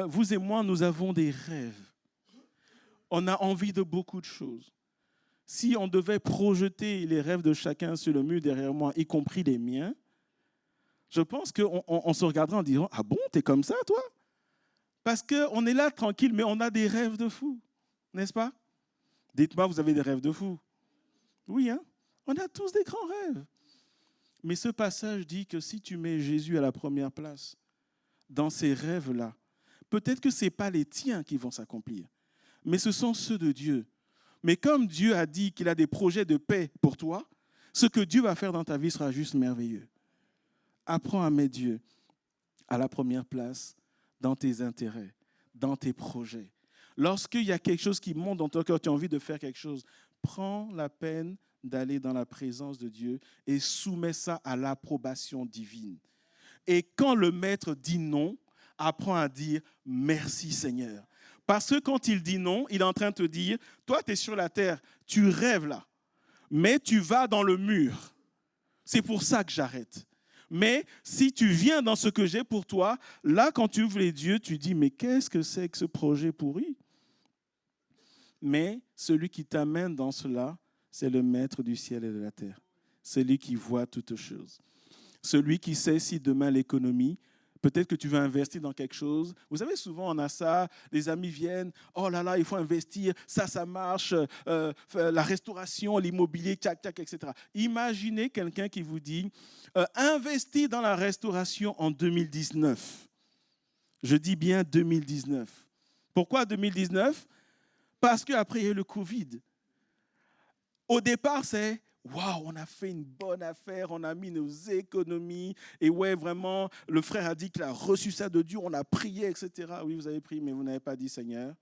[SPEAKER 1] vous et moi, nous avons des rêves. On a envie de beaucoup de choses. Si on devait projeter les rêves de chacun sur le mur derrière moi, y compris les miens, je pense qu'on se regarderait en disant « Ah bon, t'es comme ça, toi ?» Parce qu'on est là tranquille, mais on a des rêves de fou, n'est-ce pas? Dites-moi, vous avez des rêves de fou? Oui, hein? On a tous des grands rêves. Mais ce passage dit que si tu mets Jésus à la première place, dans ces rêves-là, peut-être que ce n'est pas les tiens qui vont s'accomplir, mais ce sont ceux de Dieu. Mais comme Dieu a dit qu'il a des projets de paix pour toi, ce que Dieu va faire dans ta vie sera juste merveilleux. Apprends à mettre Dieu à la première place dans tes intérêts, dans tes projets. Lorsqu'il y a quelque chose qui monte dans ton cœur, tu as envie de faire quelque chose, prends la peine d'aller dans la présence de Dieu et soumets ça à l'approbation divine. Et quand le maître dit non, apprends à dire merci Seigneur. Parce que quand il dit non, il est en train de te dire, toi tu es sur la terre, tu rêves là, mais tu vas dans le mur. C'est pour ça que j'arrête. Mais si tu viens dans ce que j'ai pour toi, là quand tu ouvres les yeux, tu dis, mais qu'est-ce que c'est que ce projet pourri? Mais celui qui t'amène dans cela, c'est le maître du ciel et de la terre. Celui qui voit toutes choses. Celui qui sait si demain l'économie, peut-être que tu veux investir dans quelque chose. Vous savez, souvent on a ça, les amis viennent, oh là là, il faut investir, ça marche, la restauration, l'immobilier, tchac, tchac, etc. Imaginez quelqu'un qui vous dit, investis dans la restauration en 2019. Je dis bien 2019. Pourquoi 2019? Parce qu'après, il y a eu le Covid. Au départ, c'est waouh, on a fait une bonne affaire, on a mis nos économies. Et ouais, vraiment, le frère a dit qu'il a reçu ça de Dieu, on a prié, etc. Oui, vous avez prié, mais vous n'avez pas dit Seigneur,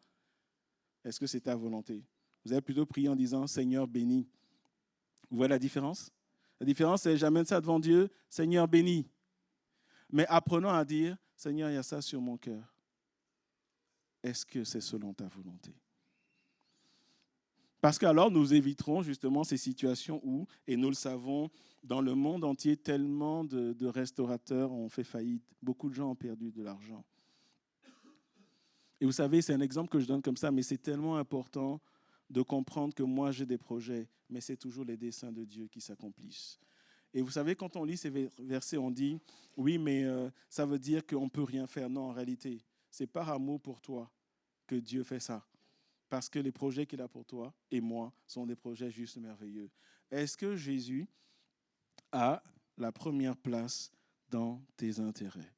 [SPEAKER 1] est-ce que c'est ta volonté? Vous avez plutôt prié en disant Seigneur, bénis. Vous voyez la différence? La différence, c'est j'amène ça devant Dieu, Seigneur, bénis. Mais apprenons à dire Seigneur, il y a ça sur mon cœur. Est-ce que c'est selon ta volonté? Parce qu'alors, nous éviterons justement ces situations où, et nous le savons, dans le monde entier, tellement de restaurateurs ont fait faillite. Beaucoup de gens ont perdu de l'argent. Et vous savez, c'est un exemple que je donne comme ça, mais c'est tellement important de comprendre que moi, j'ai des projets, mais c'est toujours les desseins de Dieu qui s'accomplissent. Et vous savez, quand on lit ces versets, on dit, oui, mais ça veut dire qu'on ne peut rien faire. Non, en réalité, c'est par amour pour toi que Dieu fait ça. Parce que les projets qu'il a pour toi et moi sont des projets juste merveilleux. Est-ce que Jésus a la première place dans tes intérêts?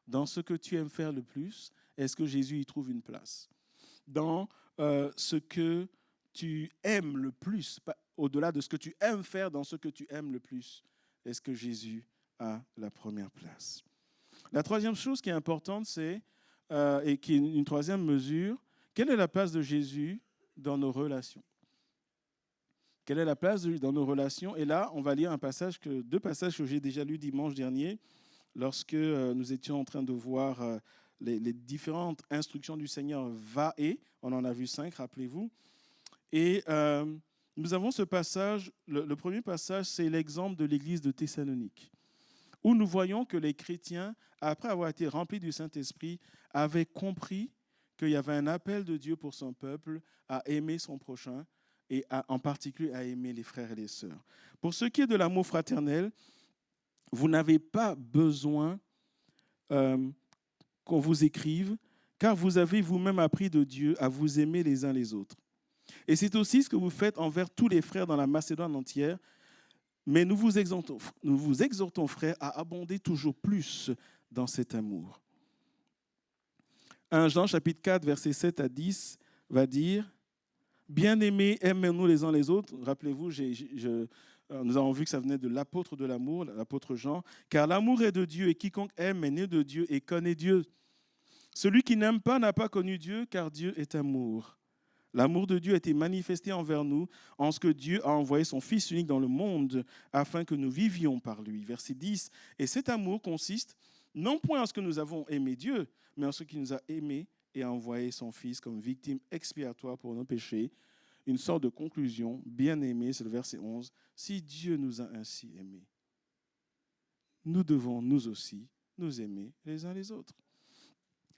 [SPEAKER 1] Dans ce que tu aimes faire le plus, est-ce que Jésus y trouve une place? Dans ce que tu aimes le plus, au-delà de ce que tu aimes faire, dans ce que tu aimes le plus, est-ce que Jésus a la première place? La troisième chose qui est importante, c'est, et qui est une troisième mesure, quelle est la place de Jésus dans nos relations? Quelle est la place dans nos relations? Et là, on va lire deux passages que j'ai déjà lus dimanche dernier, lorsque nous étions en train de voir les différentes instructions du Seigneur, va et, on en a vu 5, rappelez-vous. Et nous avons ce passage, le premier passage, c'est l'exemple de l'église de Thessalonique, où nous voyons que les chrétiens, après avoir été remplis du Saint-Esprit, avaient compris qu'il y avait un appel de Dieu pour son peuple à aimer son prochain et en particulier à aimer les frères et les sœurs. Pour ce qui est de l'amour fraternel, vous n'avez pas besoin qu'on vous écrive, car vous avez vous-même appris de Dieu à vous aimer les uns les autres. Et c'est aussi ce que vous faites envers tous les frères dans la Macédoine entière, mais nous vous exhortons, frères, à abonder toujours plus dans cet amour. 1 Jean chapitre 4, versets 7 à 10 va dire « Bien-aimés, aimez-nous les uns les autres ». Rappelez-vous, nous avons vu que ça venait de l'apôtre de l'amour, l'apôtre Jean. « Car l'amour est de Dieu et quiconque aime est né de Dieu et connaît Dieu. Celui qui n'aime pas n'a pas connu Dieu, car Dieu est amour. L'amour de Dieu a été manifesté envers nous en ce que Dieu a envoyé son Fils unique dans le monde afin que nous vivions par lui. » Verset 10. « Et cet amour consiste non point en ce que nous avons aimé Dieu, mais en ce qu'il nous a aimés et a envoyé son Fils comme victime expiatoire pour nos péchés. une sorte de conclusion. Bien-aimés, c'est le verset 11. Si Dieu nous a ainsi aimés, nous devons nous aussi nous aimer les uns les autres.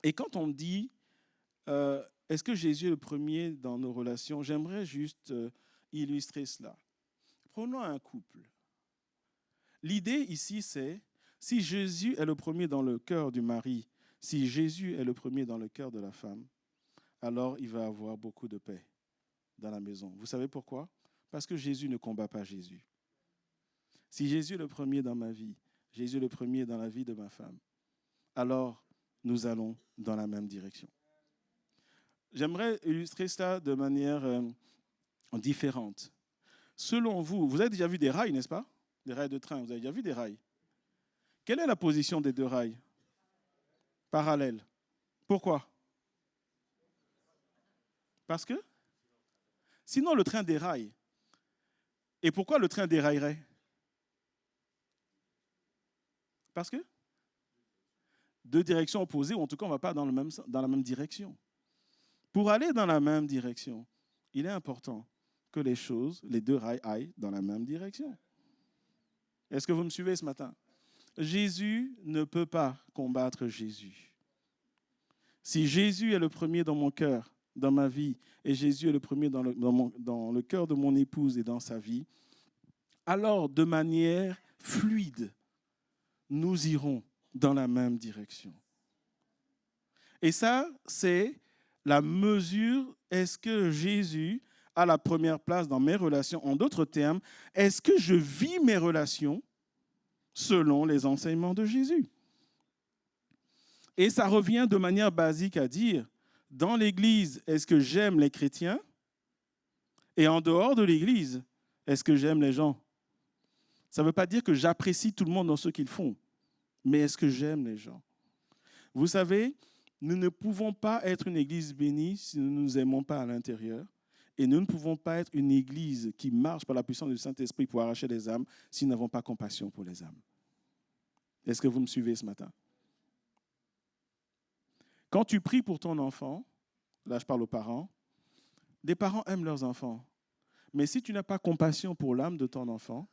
[SPEAKER 1] Et quand on dit, est-ce que Jésus est le premier dans nos relations, j'aimerais juste illustrer cela. Prenons un couple. L'idée ici, c'est, si Jésus est le premier dans le cœur du mari, si Jésus est le premier dans le cœur de la femme, alors il va y avoir beaucoup de paix dans la maison. Vous savez pourquoi? Parce que Jésus ne combat pas Jésus. Si Jésus est le premier dans ma vie, Jésus est le premier dans la vie de ma femme, alors nous allons dans la même direction. J'aimerais illustrer cela de manière différente. Selon vous, vous avez déjà vu des rails, n'est-ce pas? Des rails de train, vous avez déjà vu des rails. Quelle est la position des deux rails? Parallèles. Pourquoi? Parce que sinon le train déraille. Et pourquoi le train déraillerait? Parce que deux directions opposées, ou en tout cas on ne va pas dans la même direction. Pour aller dans la même direction, il est important que les deux rails aillent dans la même direction. Est-ce que vous me suivez ce matin? Jésus ne peut pas combattre Jésus. Si Jésus est le premier dans mon cœur, dans ma vie, et Jésus est le premier dans le cœur de mon épouse et dans sa vie, alors de manière fluide, nous irons dans la même direction. Et ça, c'est la mesure, est-ce que Jésus a la première place dans mes relations? En d'autres termes, est-ce que je vis mes relations selon les enseignements de Jésus? Et ça revient de manière basique à dire, dans l'Église, est-ce que j'aime les chrétiens? Et en dehors de l'Église, est-ce que j'aime les gens? Ça ne veut pas dire que j'apprécie tout le monde dans ce qu'ils font, mais est-ce que j'aime les gens? Vous savez, nous ne pouvons pas être une Église bénie si nous ne nous aimons pas à l'intérieur. Et nous ne pouvons pas être une Église qui marche par la puissance du Saint-Esprit pour arracher les âmes si nous n'avons pas compassion pour les âmes. Est-ce que vous me suivez ce matin? Quand tu pries pour ton enfant, là je parle aux parents, des parents aiment leurs enfants. Mais si tu n'as pas compassion pour l'âme de ton enfant,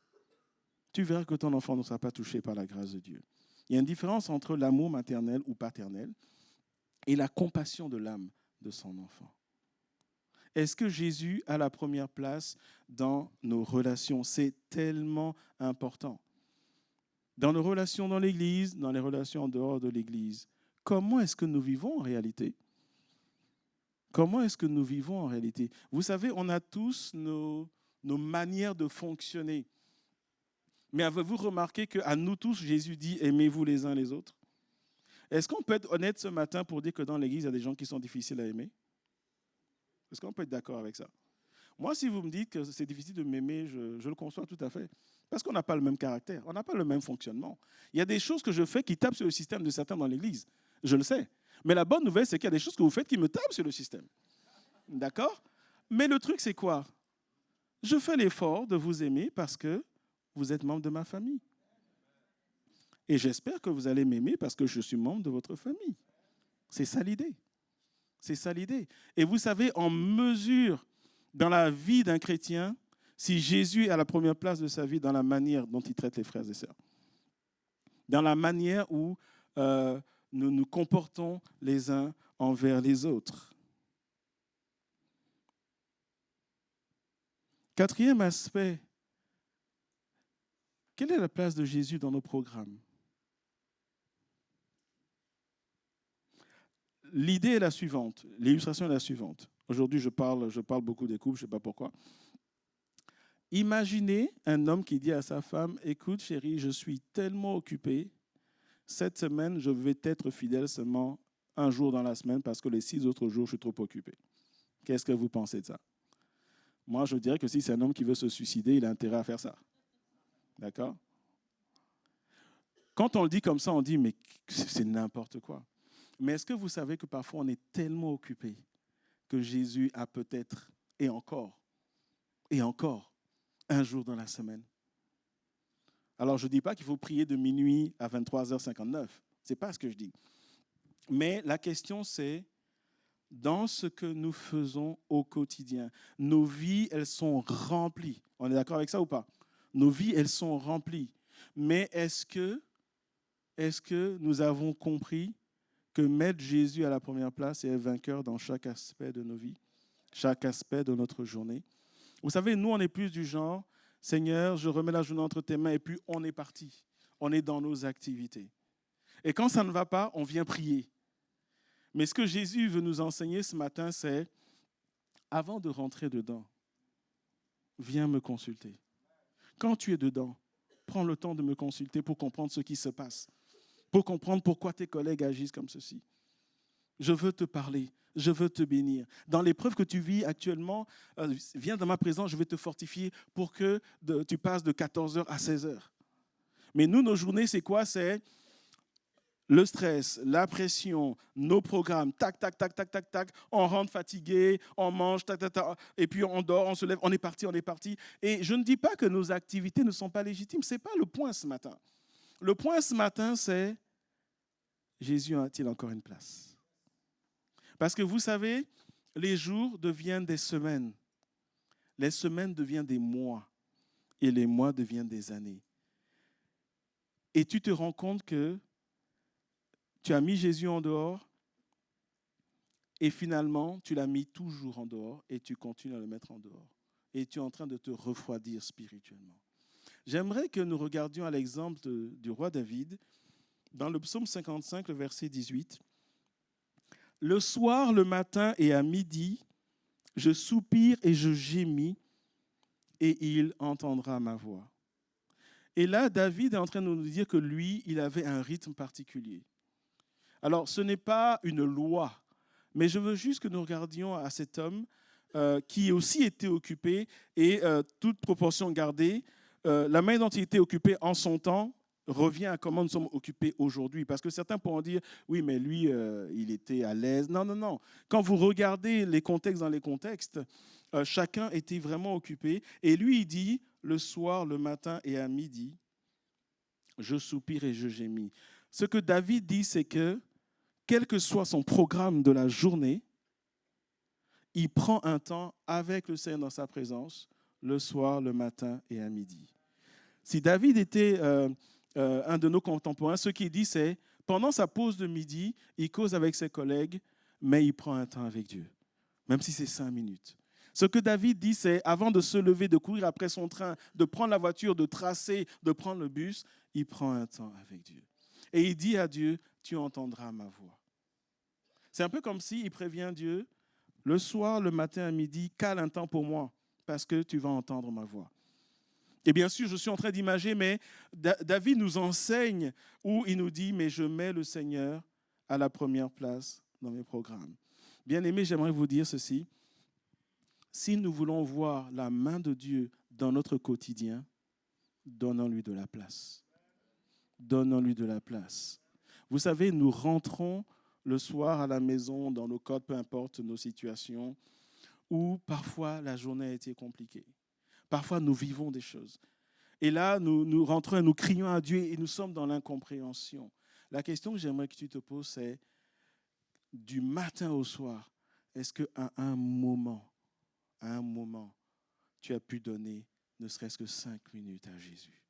[SPEAKER 1] tu verras que ton enfant ne sera pas touché par la grâce de Dieu. Il y a une différence entre l'amour maternel ou paternel et la compassion de l'âme de son enfant. Est-ce que Jésus a la première place dans nos relations? C'est tellement important. Dans nos relations dans l'Église, dans les relations en dehors de l'Église, comment est-ce que nous vivons en réalité? Comment est-ce que nous vivons en réalité? Vous savez, on a tous nos manières de fonctionner. Mais avez-vous remarqué qu'à nous tous, Jésus dit « aimez-vous les uns les autres » ? Est-ce qu'on peut être honnête ce matin pour dire que dans l'Église, il y a des gens qui sont difficiles à aimer? Est-ce qu'on peut être d'accord avec ça? Moi, si vous me dites que c'est difficile de m'aimer, je le conçois tout à fait. Parce qu'on n'a pas le même caractère, on n'a pas le même fonctionnement. Il y a des choses que je fais qui tapent sur le système de certains dans l'Église. Je le sais. Mais la bonne nouvelle, c'est qu'il y a des choses que vous faites qui me tapent sur le système. D'accord? Mais le truc, c'est quoi? Je fais l'effort de vous aimer parce que vous êtes membre de ma famille. Et j'espère que vous allez m'aimer parce que je suis membre de votre famille. C'est ça l'idée. C'est ça l'idée. Et vous savez, on mesure dans la vie d'un chrétien si Jésus est à la première place de sa vie dans la manière dont il traite les frères et sœurs. Dans la manière où nous nous comportons les uns envers les autres. Quatrième aspect, quelle est la place de Jésus dans nos programmes? L'idée est la suivante, l'illustration est la suivante. Aujourd'hui, je parle beaucoup des couples, je ne sais pas pourquoi. Imaginez un homme qui dit à sa femme, « Écoute chérie, je suis tellement occupé, cette semaine, je vais être fidèle seulement un jour dans la semaine parce que les 6 autres jours, je suis trop occupé. » Qu'est-ce que vous pensez de ça? Moi, je dirais que si c'est un homme qui veut se suicider, il a intérêt à faire ça. D'accord? Quand on le dit comme ça, on dit, mais c'est n'importe quoi. Mais est-ce que vous savez que parfois on est tellement occupé que Jésus a peut-être, et encore, un jour dans la semaine? Alors, je ne dis pas qu'il faut prier de minuit à 23h59. Ce n'est pas ce que je dis. Mais la question, c'est, dans ce que nous faisons au quotidien. Nos vies, elles sont remplies. On est d'accord avec ça ou pas? Nos vies, elles sont remplies. Mais est-ce que nous avons compris que mettre Jésus à la première place et être vainqueur dans chaque aspect de nos vies, chaque aspect de notre journée? Vous savez, nous, on est plus du genre, Seigneur, je remets la journée entre tes mains et puis on est parti. On est dans nos activités. Et quand ça ne va pas, on vient prier. Mais ce que Jésus veut nous enseigner ce matin, c'est, avant de rentrer dedans, viens me consulter. Quand tu es dedans, prends le temps de me consulter pour comprendre ce qui se passe, pour comprendre pourquoi tes collègues agissent comme ceci. Je veux te parler, je veux te bénir. Dans l'épreuve que tu vis actuellement, viens dans ma présence, je vais te fortifier pour que tu passes de 14h à 16h. Mais nous, nos journées, c'est quoi? C'est le stress, la pression, nos programmes, tac, tac, tac, tac, tac, tac, on rentre fatigué, on mange, tac, tac, tac, et puis on dort, on se lève, on est parti, on est parti. Et je ne dis pas que nos activités ne sont pas légitimes, ce n'est pas le point ce matin. Le point ce matin, c'est Jésus a-t-il encore une place? Parce que vous savez, les jours deviennent des semaines, les semaines deviennent des mois, et les mois deviennent des années. Et tu te rends compte que tu as mis Jésus en dehors et finalement, tu l'as mis toujours en dehors et tu continues à le mettre en dehors. Et tu es en train de te refroidir spirituellement. J'aimerais que nous regardions à l'exemple du roi David dans le psaume 55, le verset 18. « Le soir, le matin et à midi, je soupire et je gémis et il entendra ma voix. » Et là, David est en train de nous dire que lui, il avait un rythme particulier. Alors, ce n'est pas une loi, mais je veux juste que nous regardions à cet homme qui aussi était occupé et toute proportion gardée, la manière dont il était occupé en son temps revient à comment nous sommes occupés aujourd'hui. Parce que certains pourront dire, oui, mais lui, il était à l'aise. Non, non, non. Quand vous regardez les contextes dans les contextes, chacun était vraiment occupé. Et lui, il dit, le soir, le matin et à midi, je soupire et je gémis. Ce que David dit, c'est que quel que soit son programme de la journée, il prend un temps avec le Seigneur dans sa présence, le soir, le matin et à midi. Si David était un de nos contemporains, ce qu'il dit, c'est, pendant sa pause de midi, il cause avec ses collègues, mais il prend un temps avec Dieu, même si c'est 5 minutes. Ce que David dit, c'est, avant de se lever, de courir après son train, de prendre la voiture, de tracer, de prendre le bus, il prend un temps avec Dieu. Et il dit à Dieu, tu entendras ma voix. C'est un peu comme s'il prévient Dieu, le soir, le matin, à midi, cale un temps pour moi, parce que tu vas entendre ma voix. Et bien sûr, je suis en train d'imager, mais David nous enseigne où il nous dit, mais je mets le Seigneur à la première place dans mes programmes. Bien-aimés, j'aimerais vous dire ceci. Si nous voulons voir la main de Dieu dans notre quotidien, donnons-lui de la place. Donnons-lui de la place. Vous savez, nous rentrons le soir à la maison, dans nos codes, peu importe nos situations, où parfois la journée a été compliquée. Parfois, nous vivons des choses. Et là, nous rentrons et nous crions à Dieu et nous sommes dans l'incompréhension. La question que j'aimerais que tu te poses, c'est du matin au soir, est-ce qu'à un moment, tu as pu donner ne serait-ce que 5 minutes à Jésus?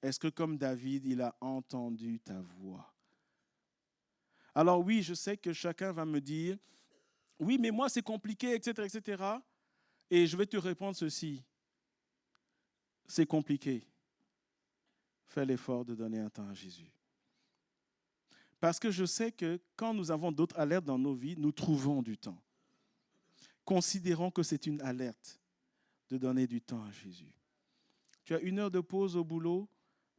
[SPEAKER 1] Est-ce que comme David, il a entendu ta voix? Alors oui, je sais que chacun va me dire, oui, mais moi c'est compliqué, etc., etc. Et je vais te répondre ceci. C'est compliqué. Fais l'effort de donner un temps à Jésus. Parce que je sais que quand nous avons d'autres alertes dans nos vies, nous trouvons du temps. Considérons que c'est une alerte de donner du temps à Jésus. Tu as 1 heure de pause au boulot,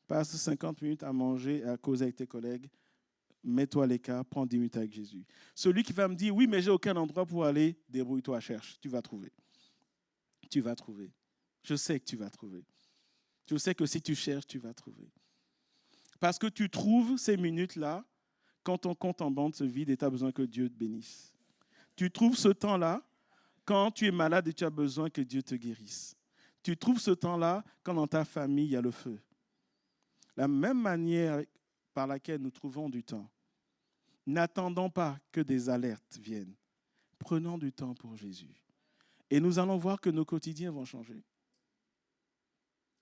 [SPEAKER 1] passe 50 minutes à manger et à causer avec tes collègues. Mets-toi à l'écart, prends 10 minutes avec Jésus. Celui qui va me dire, oui, mais j'ai aucun endroit pour aller, débrouille-toi, cherche, tu vas trouver. Tu vas trouver. Je sais que tu vas trouver. Je sais que si tu cherches, tu vas trouver. Parce que tu trouves ces minutes-là quand ton compte en banque se vide et tu as besoin que Dieu te bénisse. Tu trouves ce temps-là quand tu es malade et tu as besoin que Dieu te guérisse. Tu trouves ce temps-là quand dans ta famille, il y a le feu. La même manière par laquelle nous trouvons du temps. N'attendons pas que des alertes viennent, Prenons du temps pour Jésus. Et nous allons voir que nos quotidiens vont changer.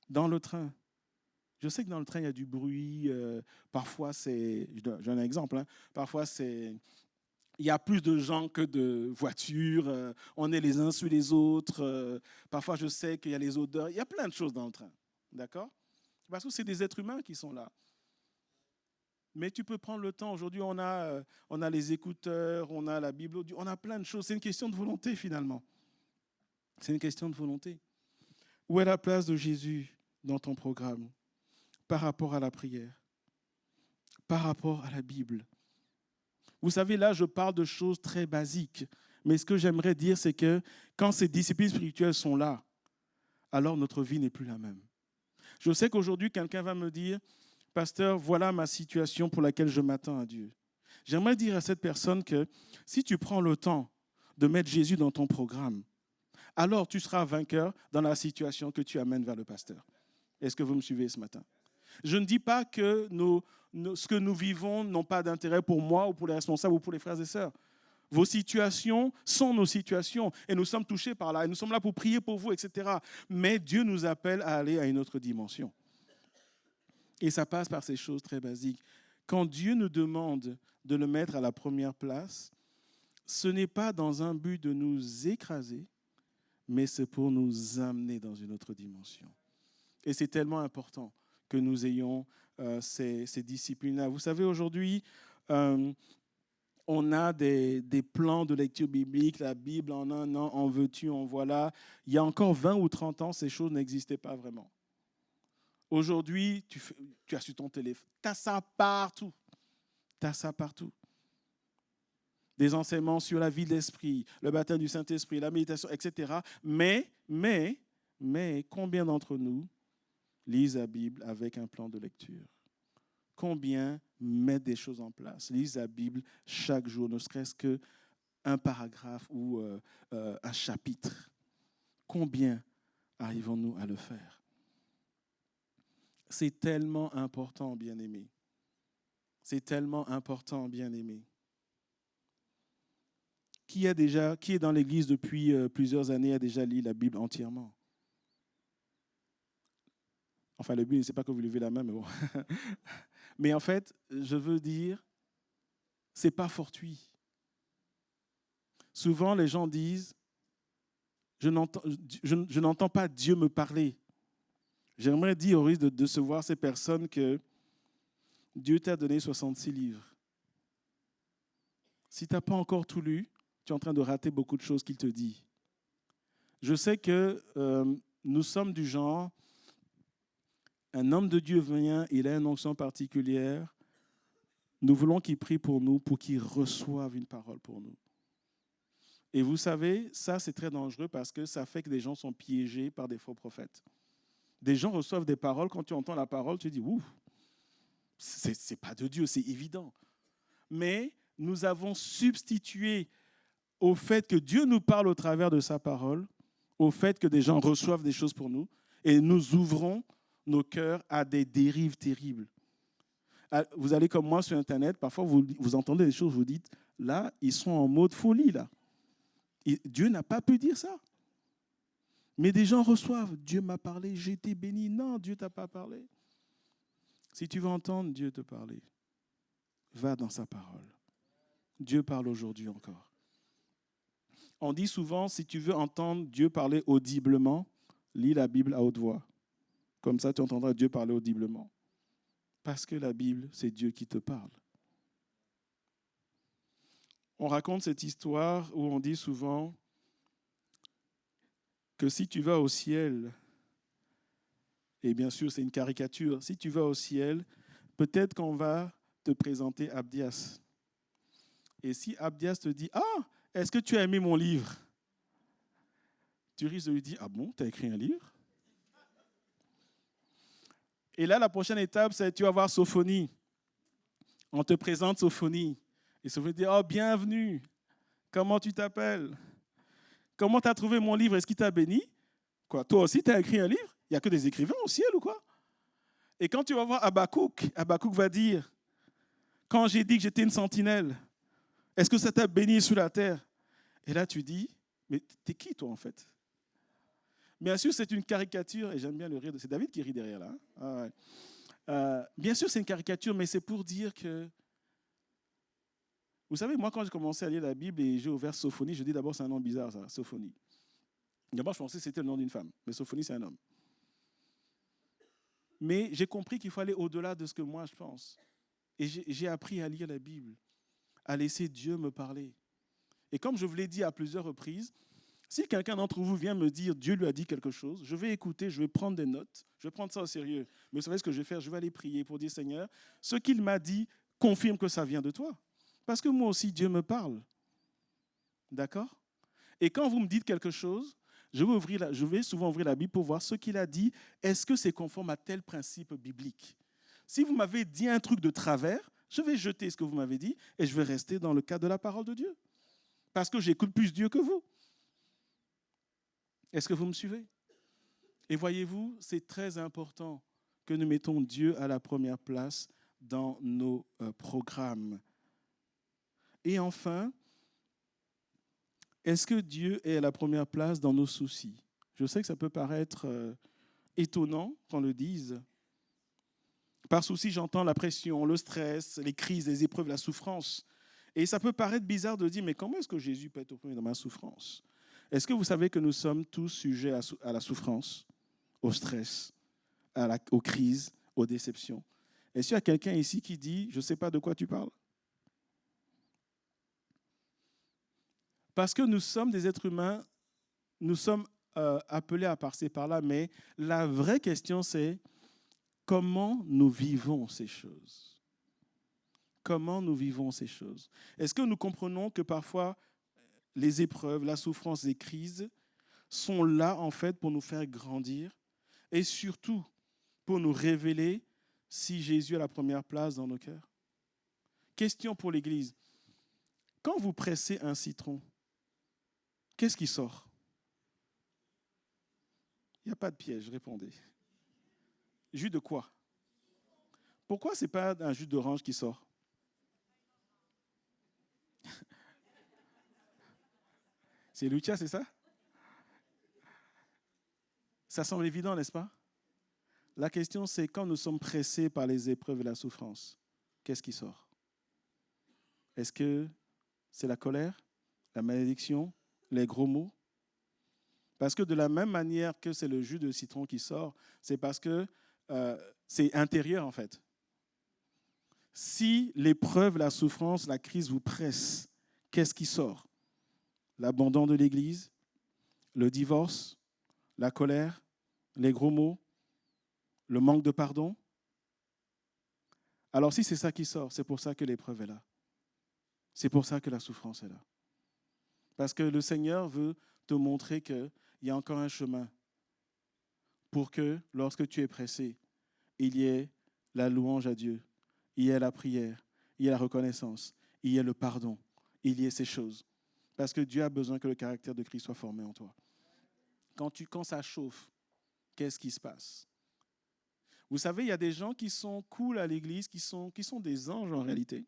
[SPEAKER 1] Dans le train, je sais que dans le train, il y a du bruit. Parfois, c'est... Je donne un exemple. Parfois, c'est... Il y a plus de gens que de voitures. On est les uns sur les autres. Parfois, je sais qu'il y a les odeurs. Il y a plein de choses dans le train. D'accord? Parce que c'est des êtres humains qui sont là. Mais tu peux prendre le temps. Aujourd'hui, on a les écouteurs, on a la Bible audio, on a plein de choses. C'est une question de volonté, finalement. C'est une question de volonté. Où est la place de Jésus dans ton programme par rapport à la prière, par rapport à la Bible? Vous savez, là, je parle de choses très basiques. Mais ce que j'aimerais dire, c'est que quand ces disciplines spirituelles sont là, alors notre vie n'est plus la même. Je sais qu'aujourd'hui, quelqu'un va me dire, « Pasteur, voilà ma situation pour laquelle je m'attends à Dieu. » J'aimerais dire à cette personne que si tu prends le temps de mettre Jésus dans ton programme, alors tu seras vainqueur dans la situation que tu amènes vers le pasteur. Est-ce que vous me suivez ce matin? Je ne dis pas que ce que nous vivons n'ont pas d'intérêt pour moi ou pour les responsables ou pour les frères et sœurs. Vos situations sont nos situations et nous sommes touchés par là et nous sommes là pour prier pour vous, etc. Mais Dieu nous appelle à aller à une autre dimension. Et ça passe par ces choses très basiques. Quand Dieu nous demande de le mettre à la première place, ce n'est pas dans un but de nous écraser, mais c'est pour nous amener dans une autre dimension. Et c'est tellement important que nous ayons ces disciplines-là. Vous savez, aujourd'hui, on a des plans de lecture biblique, la Bible en un an, en veux-tu, en voilà. Il y a encore 20 ou 30 ans, ces choses n'existaient pas vraiment. Aujourd'hui, tu as sur ton téléphone, tu as ça partout. Tu as ça partout. Des enseignements sur la vie de l'esprit, le baptême du Saint-Esprit, la méditation, etc. Mais, combien d'entre nous lisent la Bible avec un plan de lecture? Combien mettent des choses en place? Lisent la Bible chaque jour, ne serait-ce qu'un paragraphe ou un chapitre. Combien arrivons-nous à le faire? C'est tellement important, bien-aimés. C'est tellement important, bien-aimés. Qui est dans l'Église depuis plusieurs années a déjà lu la Bible entièrement? Enfin, le but, ce n'est pas que vous levez la main, mais bon. Mais en fait, je veux dire, ce n'est pas fortuit. Souvent, les gens disent, je n'entends pas Dieu me parler. J'aimerais dire au risque de décevoir ces personnes que Dieu t'a donné 66 livres. Si tu n'as pas encore tout lu, tu es en train de rater beaucoup de choses qu'il te dit. Je sais que nous sommes du genre, un homme de Dieu vient, il a une onction particulière, nous voulons qu'il prie pour nous, pour qu'il reçoive une parole pour nous. Et vous savez, ça c'est très dangereux parce que ça fait que des gens sont piégés par des faux prophètes. Des gens reçoivent des paroles, quand tu entends la parole, tu dis, ouf, c'est pas de Dieu, c'est évident. Mais nous avons substitué au fait que Dieu nous parle au travers de sa parole, au fait que des gens reçoivent des choses pour nous, et nous ouvrons nos cœurs à des dérives terribles. Vous allez comme moi sur Internet, parfois vous entendez des choses, vous dites, là, ils sont en mode folie, là. Et Dieu n'a pas pu dire ça. Mais des gens reçoivent, Dieu m'a parlé, j'ai été béni. Non, Dieu ne t'a pas parlé. Si tu veux entendre Dieu te parler, va dans sa parole. Dieu parle aujourd'hui encore. On dit souvent, si tu veux entendre Dieu parler audiblement, lis la Bible à haute voix. Comme ça, tu entendras Dieu parler audiblement. Parce que la Bible, c'est Dieu qui te parle. On raconte cette histoire où on dit souvent que si tu vas au ciel, et bien sûr c'est une caricature, si tu vas au ciel, peut-être qu'on va te présenter Abdias. Et si Abdias te dit « Ah, est-ce que tu as aimé mon livre ?» Tu risques de lui dire « Ah bon, tu as écrit un livre ?» Et là, la prochaine étape, c'est tu vas voir Sophonie. On te présente Sophonie. Et Sophonie dit « Oh, bienvenue. Comment tu t'appelles? Comment tu as trouvé mon livre? Est-ce qu'il t'a béni? Quoi, toi aussi, tu as écrit un livre? Il n'y a que des écrivains au ciel ou quoi? Et quand tu vas voir Habakkuk, Habakkuk va dire « Quand j'ai dit que j'étais une sentinelle, est-ce que ça t'a béni sur la terre? Et là, tu dis, mais t'es qui toi en fait? Bien sûr, c'est une caricature, et j'aime bien le rire, c'est David qui rit derrière là. Hein? Ah ouais. Bien sûr, c'est une caricature, mais c'est pour dire que, vous savez, moi quand j'ai commencé à lire la Bible et j'ai ouvert Sophonie, je dis d'abord c'est un nom bizarre ça, Sophonie. D'abord je pensais que c'était le nom d'une femme, mais Sophonie c'est un homme. Mais j'ai compris qu'il faut aller au-delà de ce que moi je pense. Et j'ai appris à lire la Bible, à laisser Dieu me parler. Et comme je vous l'ai dit à plusieurs reprises, si quelqu'un d'entre vous vient me dire Dieu lui a dit quelque chose, je vais écouter, je vais prendre des notes, je vais prendre ça au sérieux. Mais vous savez ce que je vais faire? Je vais aller prier pour dire Seigneur, ce qu'il m'a dit confirme que ça vient de toi. Parce que moi aussi, Dieu me parle. D'accord? Et quand vous me dites quelque chose, je vais souvent ouvrir la Bible pour voir ce qu'il a dit. Est-ce que c'est conforme à tel principe biblique? Si vous m'avez dit un truc de travers, je vais jeter ce que vous m'avez dit et je vais rester dans le cadre de la parole de Dieu. Parce que j'écoute plus Dieu que vous. Est-ce que vous me suivez? Et voyez-vous, c'est très important que nous mettons Dieu à la première place dans nos programmes. Et enfin, est-ce que Dieu est à la première place dans nos soucis? Je sais que ça peut paraître étonnant qu'on le dise. Par souci, j'entends la pression, le stress, les crises, les épreuves, la souffrance. Et ça peut paraître bizarre de dire, mais comment est-ce que Jésus peut être au premier dans ma souffrance? Est-ce que vous savez que nous sommes tous sujets à la souffrance, au stress, aux crises, aux déceptions? Est-ce qu'il y a quelqu'un ici qui dit, je ne sais pas de quoi tu parles? Parce que nous sommes des êtres humains, nous sommes appelés à passer par là, mais la vraie question c'est comment nous vivons ces choses? Comment nous vivons ces choses? Est-ce que nous comprenons que parfois les épreuves, la souffrance, les crises sont là en fait pour nous faire grandir et surtout pour nous révéler si Jésus a la première place dans nos cœurs? Question pour l'Église. Quand vous pressez un citron, qu'est-ce qui sort? Il n'y a pas de piège, répondez. Jus de quoi? Pourquoi ce n'est pas un jus d'orange qui sort? C'est Lucia, c'est ça? Ça semble évident, n'est-ce pas? La question, c'est quand nous sommes pressés par les épreuves et la souffrance, qu'est-ce qui sort? Est-ce que c'est la colère, la malédiction, les gros mots? Parce que de la même manière que c'est le jus de citron qui sort, c'est parce que c'est intérieur en fait. Si l'épreuve, la souffrance, la crise vous pressent, qu'est-ce qui sort? L'abandon de l'Église, le divorce, la colère, les gros mots, le manque de pardon. Alors si c'est ça qui sort, c'est pour ça que l'épreuve est là. C'est pour ça que la souffrance est là. Parce que le Seigneur veut te montrer qu'il y a encore un chemin pour que lorsque tu es pressé, il y ait la louange à Dieu, il y ait la prière, il y ait la reconnaissance, il y ait le pardon, il y ait ces choses. Parce que Dieu a besoin que le caractère de Christ soit formé en toi. Quand ça chauffe, qu'est-ce qui se passe? Vous savez, il y a des gens qui sont cool à l'église, qui sont des anges en réalité.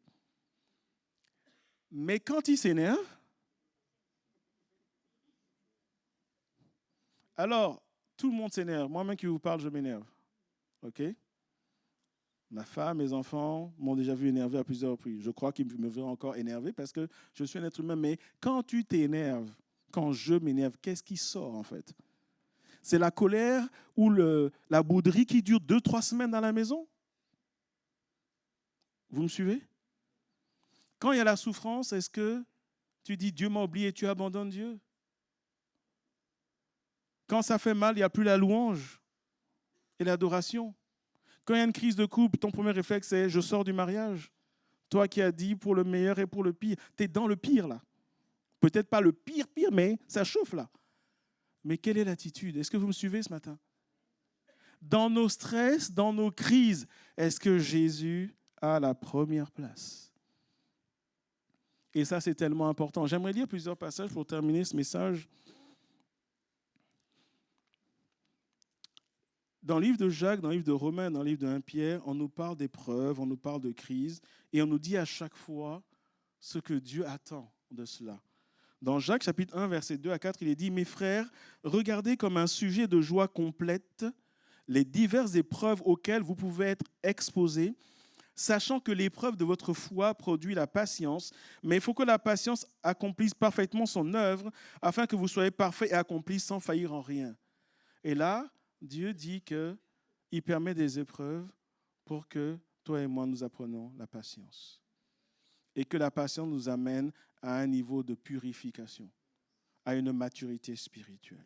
[SPEAKER 1] Mais quand ils s'énervent, alors tout le monde s'énerve. Moi-même qui vous parle, je m'énerve. OK? Ma femme, mes enfants m'ont déjà vu énervé à plusieurs reprises. Je crois qu'ils me verront encore énervé parce que je suis un être humain. Mais quand tu t'énerves, quand je m'énerve, qu'est-ce qui sort en fait? C'est la colère ou la bouderie qui dure 2-3 semaines dans la maison? Vous me suivez? Quand il y a la souffrance, est-ce que tu dis Dieu m'a oublié et tu abandonnes Dieu? Quand ça fait mal, il n'y a plus la louange et l'adoration. Quand il y a une crise de couple, ton premier réflexe c'est je sors du mariage. Toi qui as dit pour le meilleur et pour le pire, tu es dans le pire là. Peut-être pas le pire, mais ça chauffe là. Mais quelle est l'attitude? Est-ce que vous me suivez ce matin? Dans nos stress, dans nos crises, est-ce que Jésus a la première place? Et ça, c'est tellement important. J'aimerais lire plusieurs passages pour terminer ce message. Dans le livre de Jacques, dans le livre de Romains, dans le livre de 1 Pierre, on nous parle d'épreuves, on nous parle de crises, et on nous dit à chaque fois ce que Dieu attend de cela. Dans Jacques chapitre 1, versets 2 à 4, il est dit « Mes frères, regardez comme un sujet de joie complète les diverses épreuves auxquelles vous pouvez être exposés, sachant que l'épreuve de votre foi produit la patience, mais il faut que la patience accomplisse parfaitement son œuvre, afin que vous soyez parfaits et accomplis sans faillir en rien. » Et là, Dieu dit qu'il permet des épreuves pour que toi et moi, nous apprenions la patience. Et que la patience nous amène à un niveau de purification, à une maturité spirituelle.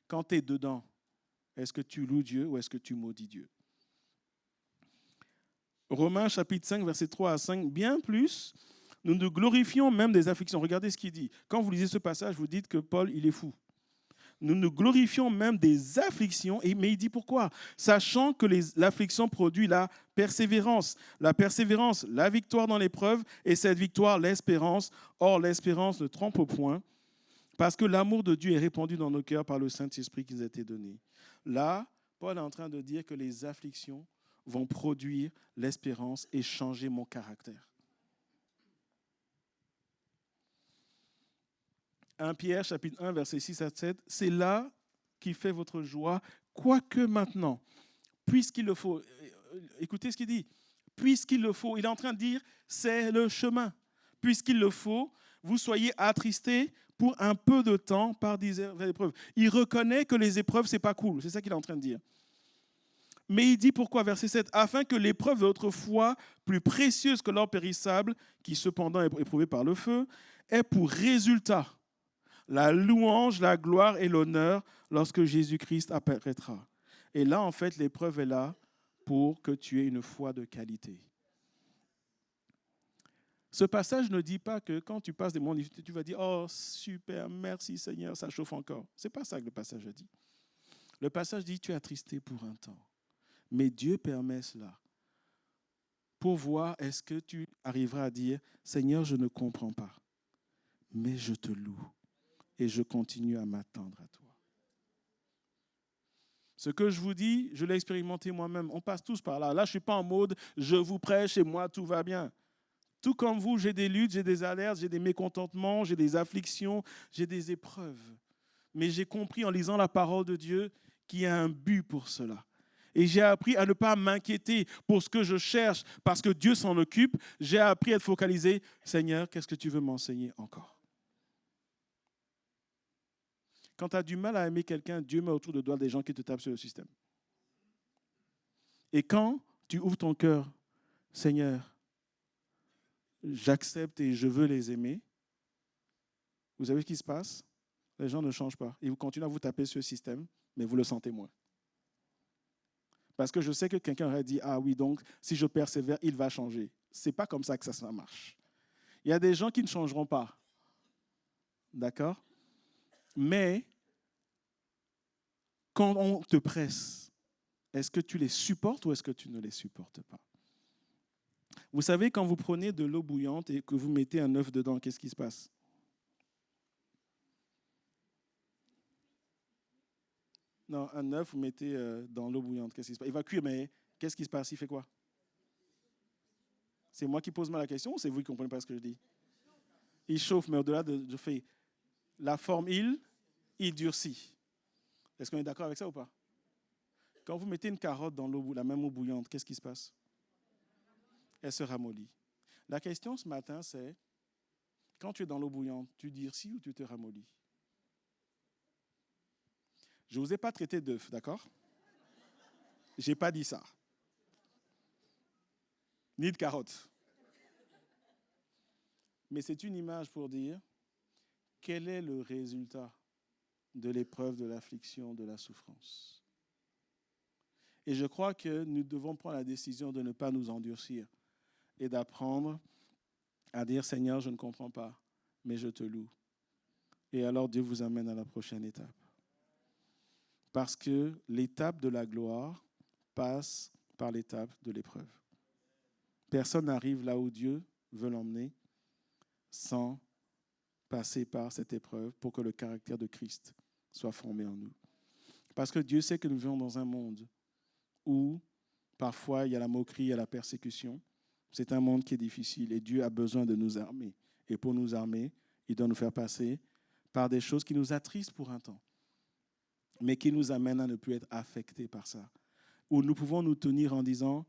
[SPEAKER 1] Quand tu es dedans, est-ce que tu loues Dieu ou est-ce que tu maudis Dieu? Romains chapitre 5, versets 3 à 5, bien plus, nous nous glorifions même des afflictions. Regardez ce qu'il dit. Quand vous lisez ce passage, vous dites que Paul, il est fou. Nous nous glorifions même des afflictions, mais il dit pourquoi? Sachant que l'affliction produit la persévérance, la victoire dans l'épreuve, et cette victoire, l'espérance. Or, l'espérance ne trompe point, parce que l'amour de Dieu est répandu dans nos cœurs par le Saint-Esprit qui nous a été donné. Là, Paul est en train de dire que les afflictions vont produire l'espérance et changer mon caractère. 1 Pierre, chapitre 1, versets 6 à 7, c'est là qui fait votre joie, quoique maintenant, puisqu'il le faut. Écoutez ce qu'il dit. Puisqu'il le faut, il est en train de dire, c'est le chemin. Puisqu'il le faut, vous soyez attristés pour un peu de temps par des épreuves. Il reconnaît que les épreuves, ce n'est pas cool. C'est ça qu'il est en train de dire. Mais il dit pourquoi, verset 7, afin que l'épreuve de votre foi, plus précieuse que l'or périssable, qui cependant est éprouvée par le feu, ait pour résultat la louange, la gloire et l'honneur lorsque Jésus-Christ apparaîtra. Et là, en fait, l'épreuve est là pour que tu aies une foi de qualité. Ce passage ne dit pas que quand tu passes des moments difficiles, tu vas dire « Oh, super, merci Seigneur, ça chauffe encore ». Ce n'est pas ça que le passage dit. Le passage dit « Tu es attristé pour un temps ». Mais Dieu permet cela pour voir est-ce que tu arriveras à dire « Seigneur, je ne comprends pas, mais je te loue et je continue à m'attendre à toi ». Ce que je vous dis, je l'ai expérimenté moi-même. On passe tous par là. Là, je ne suis pas en mode « je vous prêche et moi, tout va bien ». Tout comme vous, j'ai des luttes, j'ai des alertes, j'ai des mécontentements, j'ai des afflictions, j'ai des épreuves. Mais j'ai compris en lisant la parole de Dieu qu'il y a un but pour cela. Et j'ai appris à ne pas m'inquiéter pour ce que je cherche parce que Dieu s'en occupe. J'ai appris à être focalisé. Seigneur, qu'est-ce que tu veux m'enseigner encore? Quand tu as du mal à aimer quelqu'un, Dieu met autour de toi des gens qui te tapent sur le système. Et quand tu ouvres ton cœur, Seigneur, j'accepte et je veux les aimer, vous savez ce qui se passe? Les gens ne changent pas. Ils continuent à vous taper sur le système, mais vous le sentez moins. Parce que je sais que quelqu'un aurait dit, ah oui, donc si je persévère, il va changer. Ce n'est pas comme ça que ça marche. Il y a des gens qui ne changeront pas. D'accord? Mais quand on te presse, est-ce que tu les supportes ou est-ce que tu ne les supportes pas? Vous savez, quand vous prenez de l'eau bouillante et que vous mettez un œuf dedans, qu'est-ce qui se passe? Non, un œuf, vous mettez dans l'eau bouillante, qu'est-ce qui se passe? Il va cuire, mais qu'est-ce qui se passe? Il fait quoi? C'est moi qui pose mal la question ou c'est vous qui ne comprenez pas ce que je dis? Il chauffe, mais au-delà de fait, la forme, il durcit. Est-ce qu'on est d'accord avec ça ou pas? Quand vous mettez une carotte dans l'eau, la même eau bouillante, qu'est-ce qui se passe? Elle se ramollit. La question ce matin, c'est, quand tu es dans l'eau bouillante, tu durcis ou tu te ramollis? Je ne vous ai pas traité d'œuf, d'accord? Je n'ai pas dit ça. Ni de carotte. Mais c'est une image pour dire quel est le résultat de l'épreuve, de l'affliction, de la souffrance. Et je crois que nous devons prendre la décision de ne pas nous endurcir et d'apprendre à dire, Seigneur, je ne comprends pas, mais je te loue. Et alors Dieu vous amène à la prochaine étape. Parce que l'étape de la gloire passe par l'étape de l'épreuve. Personne n'arrive là où Dieu veut l'emmener sans passer par cette épreuve pour que le caractère de Christ soit formé en nous. Parce que Dieu sait que nous vivons dans un monde où parfois il y a la moquerie, il y a la persécution. C'est un monde qui est difficile et Dieu a besoin de nous armer. Et pour nous armer, Il doit nous faire passer par des choses qui nous attristent pour un temps, mais qui nous amènent à ne plus être affectés par ça. Où nous pouvons nous tenir en disant,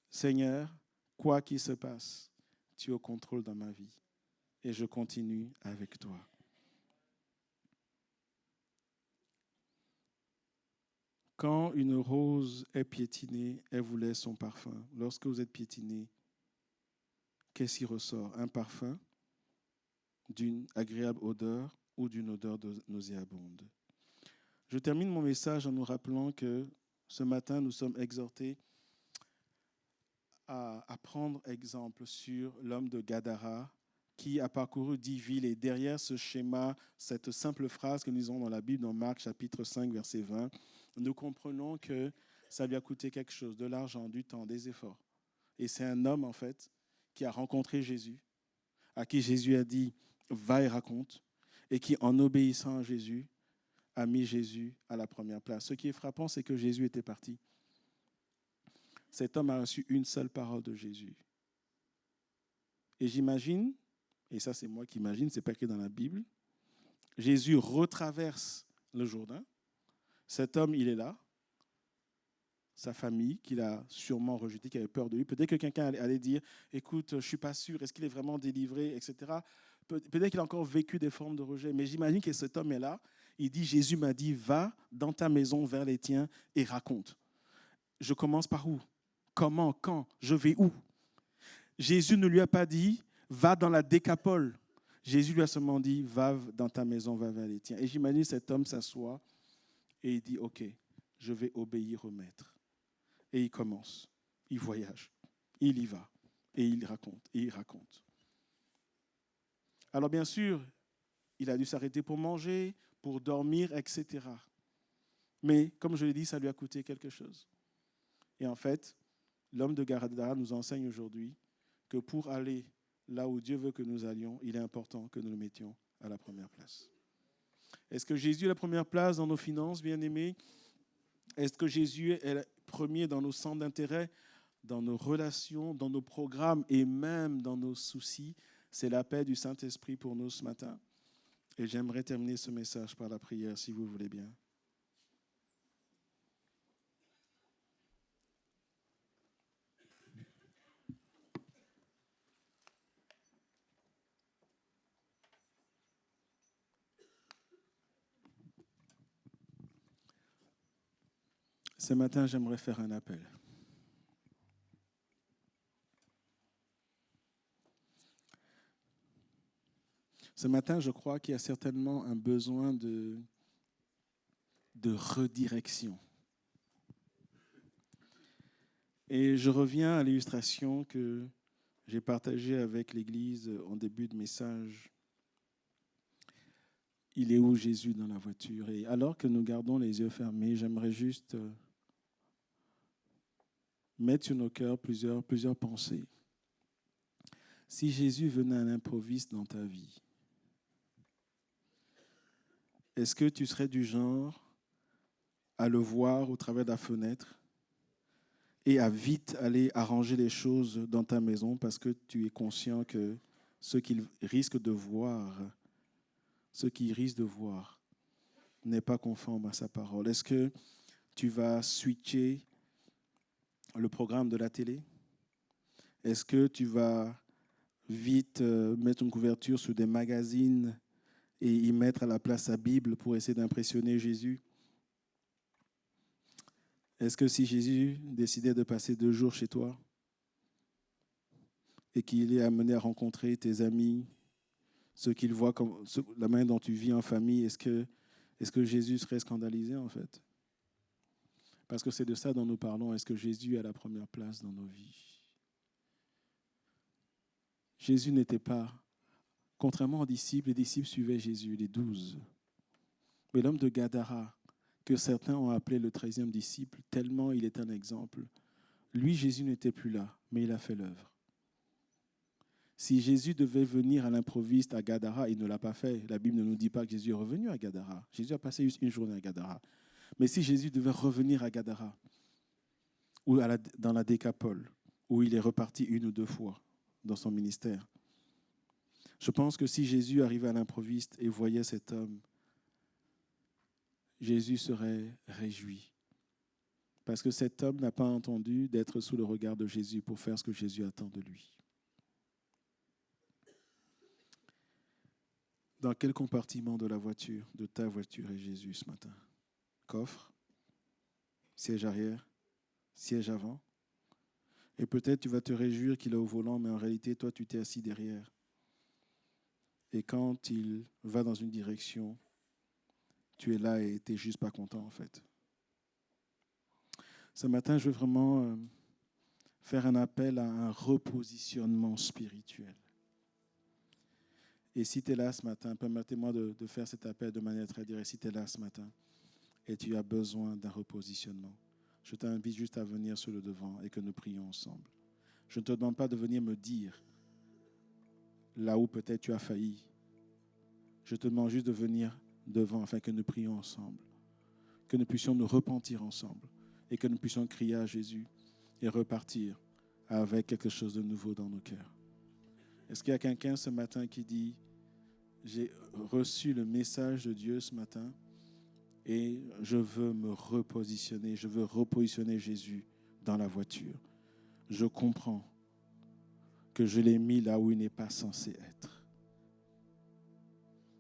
[SPEAKER 1] Seigneur, quoi qu'il se passe, tu es au contrôle dans ma vie et je continue avec toi. Quand une rose est piétinée, elle vous laisse son parfum. Lorsque vous êtes piétiné, qu'est-ce qui ressort? Un parfum d'une agréable odeur ou d'une odeur nauséabonde. Je termine mon message en nous rappelant que ce matin, nous sommes exhortés à prendre exemple sur l'homme de Gadara qui a parcouru 10 villes. Et derrière ce schéma, cette simple phrase que nous lisons dans la Bible, dans Marc chapitre 5, verset 20, nous comprenons que ça lui a coûté quelque chose, de l'argent, du temps, des efforts. Et c'est un homme, en fait, qui a rencontré Jésus, à qui Jésus a dit « va et raconte », et qui, en obéissant à Jésus, a mis Jésus à la première place. Ce qui est frappant, c'est que Jésus était parti. Cet homme a reçu une seule parole de Jésus. Et j'imagine, et ça c'est moi qui imagine, ce n'est pas écrit dans la Bible, Jésus retraverse le Jourdain. Cet homme, il est là. Sa famille, qu'il a sûrement rejeté, qui avait peur de lui. Peut-être que quelqu'un allait dire, écoute, je ne suis pas sûr, est-ce qu'il est vraiment délivré, etc. Peut-être qu'il a encore vécu des formes de rejet. Mais j'imagine que cet homme est là. Il dit, Jésus m'a dit, va dans ta maison vers les tiens et raconte. Je commence par où? Comment? Quand? Je vais où? Jésus ne lui a pas dit, va dans la Décapole. Jésus lui a seulement dit, va dans ta maison, va vers les tiens. Et j'imagine cet homme s'assoit et il dit, ok, je vais obéir au maître. Et il commence, il voyage, il y va, et il raconte, et il raconte. Alors bien sûr, il a dû s'arrêter pour manger, pour dormir, etc. Mais comme je l'ai dit, ça lui a coûté quelque chose. Et en fait, l'homme de Gadara nous enseigne aujourd'hui que pour aller là où Dieu veut que nous allions, il est important que nous le mettions à la première place. Est-ce que Jésus est la première place dans nos finances, bien-aimés? Est-ce que Jésus est le premier dans nos centres d'intérêt, dans nos relations, dans nos programmes et même dans nos soucis? C'est l'appel du Saint-Esprit pour nous ce matin. Et j'aimerais terminer ce message par la prière, si vous voulez bien. Ce matin, j'aimerais faire un appel. Ce matin, je crois qu'il y a certainement un besoin de redirection. Et je reviens à l'illustration que j'ai partagée avec l'Église en début de message. Il est où Jésus dans la voiture? Et alors que nous gardons les yeux fermés, j'aimerais juste mettre sur nos cœurs plusieurs pensées. Si Jésus venait à l'improviste dans ta vie, est-ce que tu serais du genre à le voir au travers de la fenêtre et à vite aller arranger les choses dans ta maison parce que tu es conscient que ce qu'il risque de voir, n'est pas conforme à sa parole? Est-ce que tu vas switcher le programme de la télé? Est-ce que tu vas vite mettre une couverture sur des magazines et y mettre à la place sa Bible pour essayer d'impressionner Jésus? Est-ce que si Jésus décidait de passer 2 jours chez toi et qu'il est amené à rencontrer tes amis, ceux qu'il voit, la manière dont tu vis en famille, est-ce que Jésus serait scandalisé en fait? Parce que c'est de ça dont nous parlons. Est-ce que Jésus est à la première place dans nos vies? Jésus n'était pas, contrairement aux disciples, les disciples suivaient Jésus, les 12. Mais l'homme de Gadara, que certains ont appelé le 13e disciple, tellement il est un exemple, lui, Jésus n'était plus là, mais il a fait l'œuvre. Si Jésus devait venir à l'improviste à Gadara, il ne l'a pas fait. La Bible ne nous dit pas que Jésus est revenu à Gadara. Jésus a passé juste une journée à Gadara. Mais si Jésus devait revenir à Gadara, ou dans la Décapole, où il est reparti 1 ou 2 fois dans son ministère, Je pense que si Jésus arrivait à l'improviste et voyait cet homme, Jésus serait réjoui. Parce que cet homme n'a pas entendu d'être sous le regard de Jésus pour faire ce que Jésus attend de lui. Dans quel compartiment de la voiture, de ta voiture, est Jésus ce matin? Coffre, siège arrière, siège avant. Et peut-être tu vas te réjouir qu'il est au volant, mais en réalité, toi, tu t'es assis derrière. Et quand il va dans une direction, tu es là et tu n'es juste pas content, en fait. Ce matin, je veux vraiment faire un appel à un repositionnement spirituel. Et si tu es là ce matin, permettez-moi de faire cet appel de manière très directe. Si tu es là ce matin et tu as besoin d'un repositionnement, je t'invite juste à venir sur le devant et que nous prions ensemble. Je ne te demande pas de venir me dire là où peut-être tu as failli. Je te demande juste de venir devant afin que nous prions ensemble, que nous puissions nous repentir ensemble et que nous puissions crier à Jésus et repartir avec quelque chose de nouveau dans nos cœurs. Est-ce qu'il y a quelqu'un ce matin qui dit « J'ai reçu le message de Dieu ce matin et je veux me repositionner, je veux repositionner Jésus dans la voiture. Je comprends que je l'ai mis là où il n'est pas censé être. »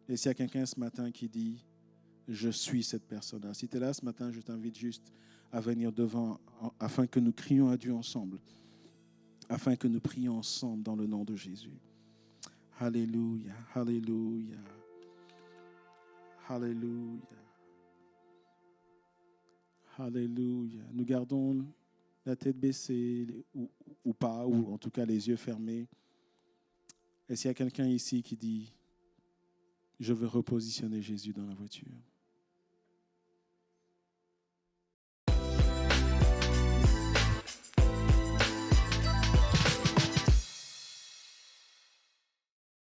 [SPEAKER 1] Et s'il y a quelqu'un ce matin qui dit « Je suis cette personne-là », si tu es là ce matin, je t'invite juste à venir devant afin que nous crions à Dieu ensemble, afin que nous prions ensemble dans le nom de Jésus. Alléluia, alléluia, alléluia, alléluia. Nous gardons la tête baissée ou pas, ou en tout cas les yeux fermés. Et s'il y a quelqu'un ici qui dit « Je veux repositionner Jésus dans la voiture »,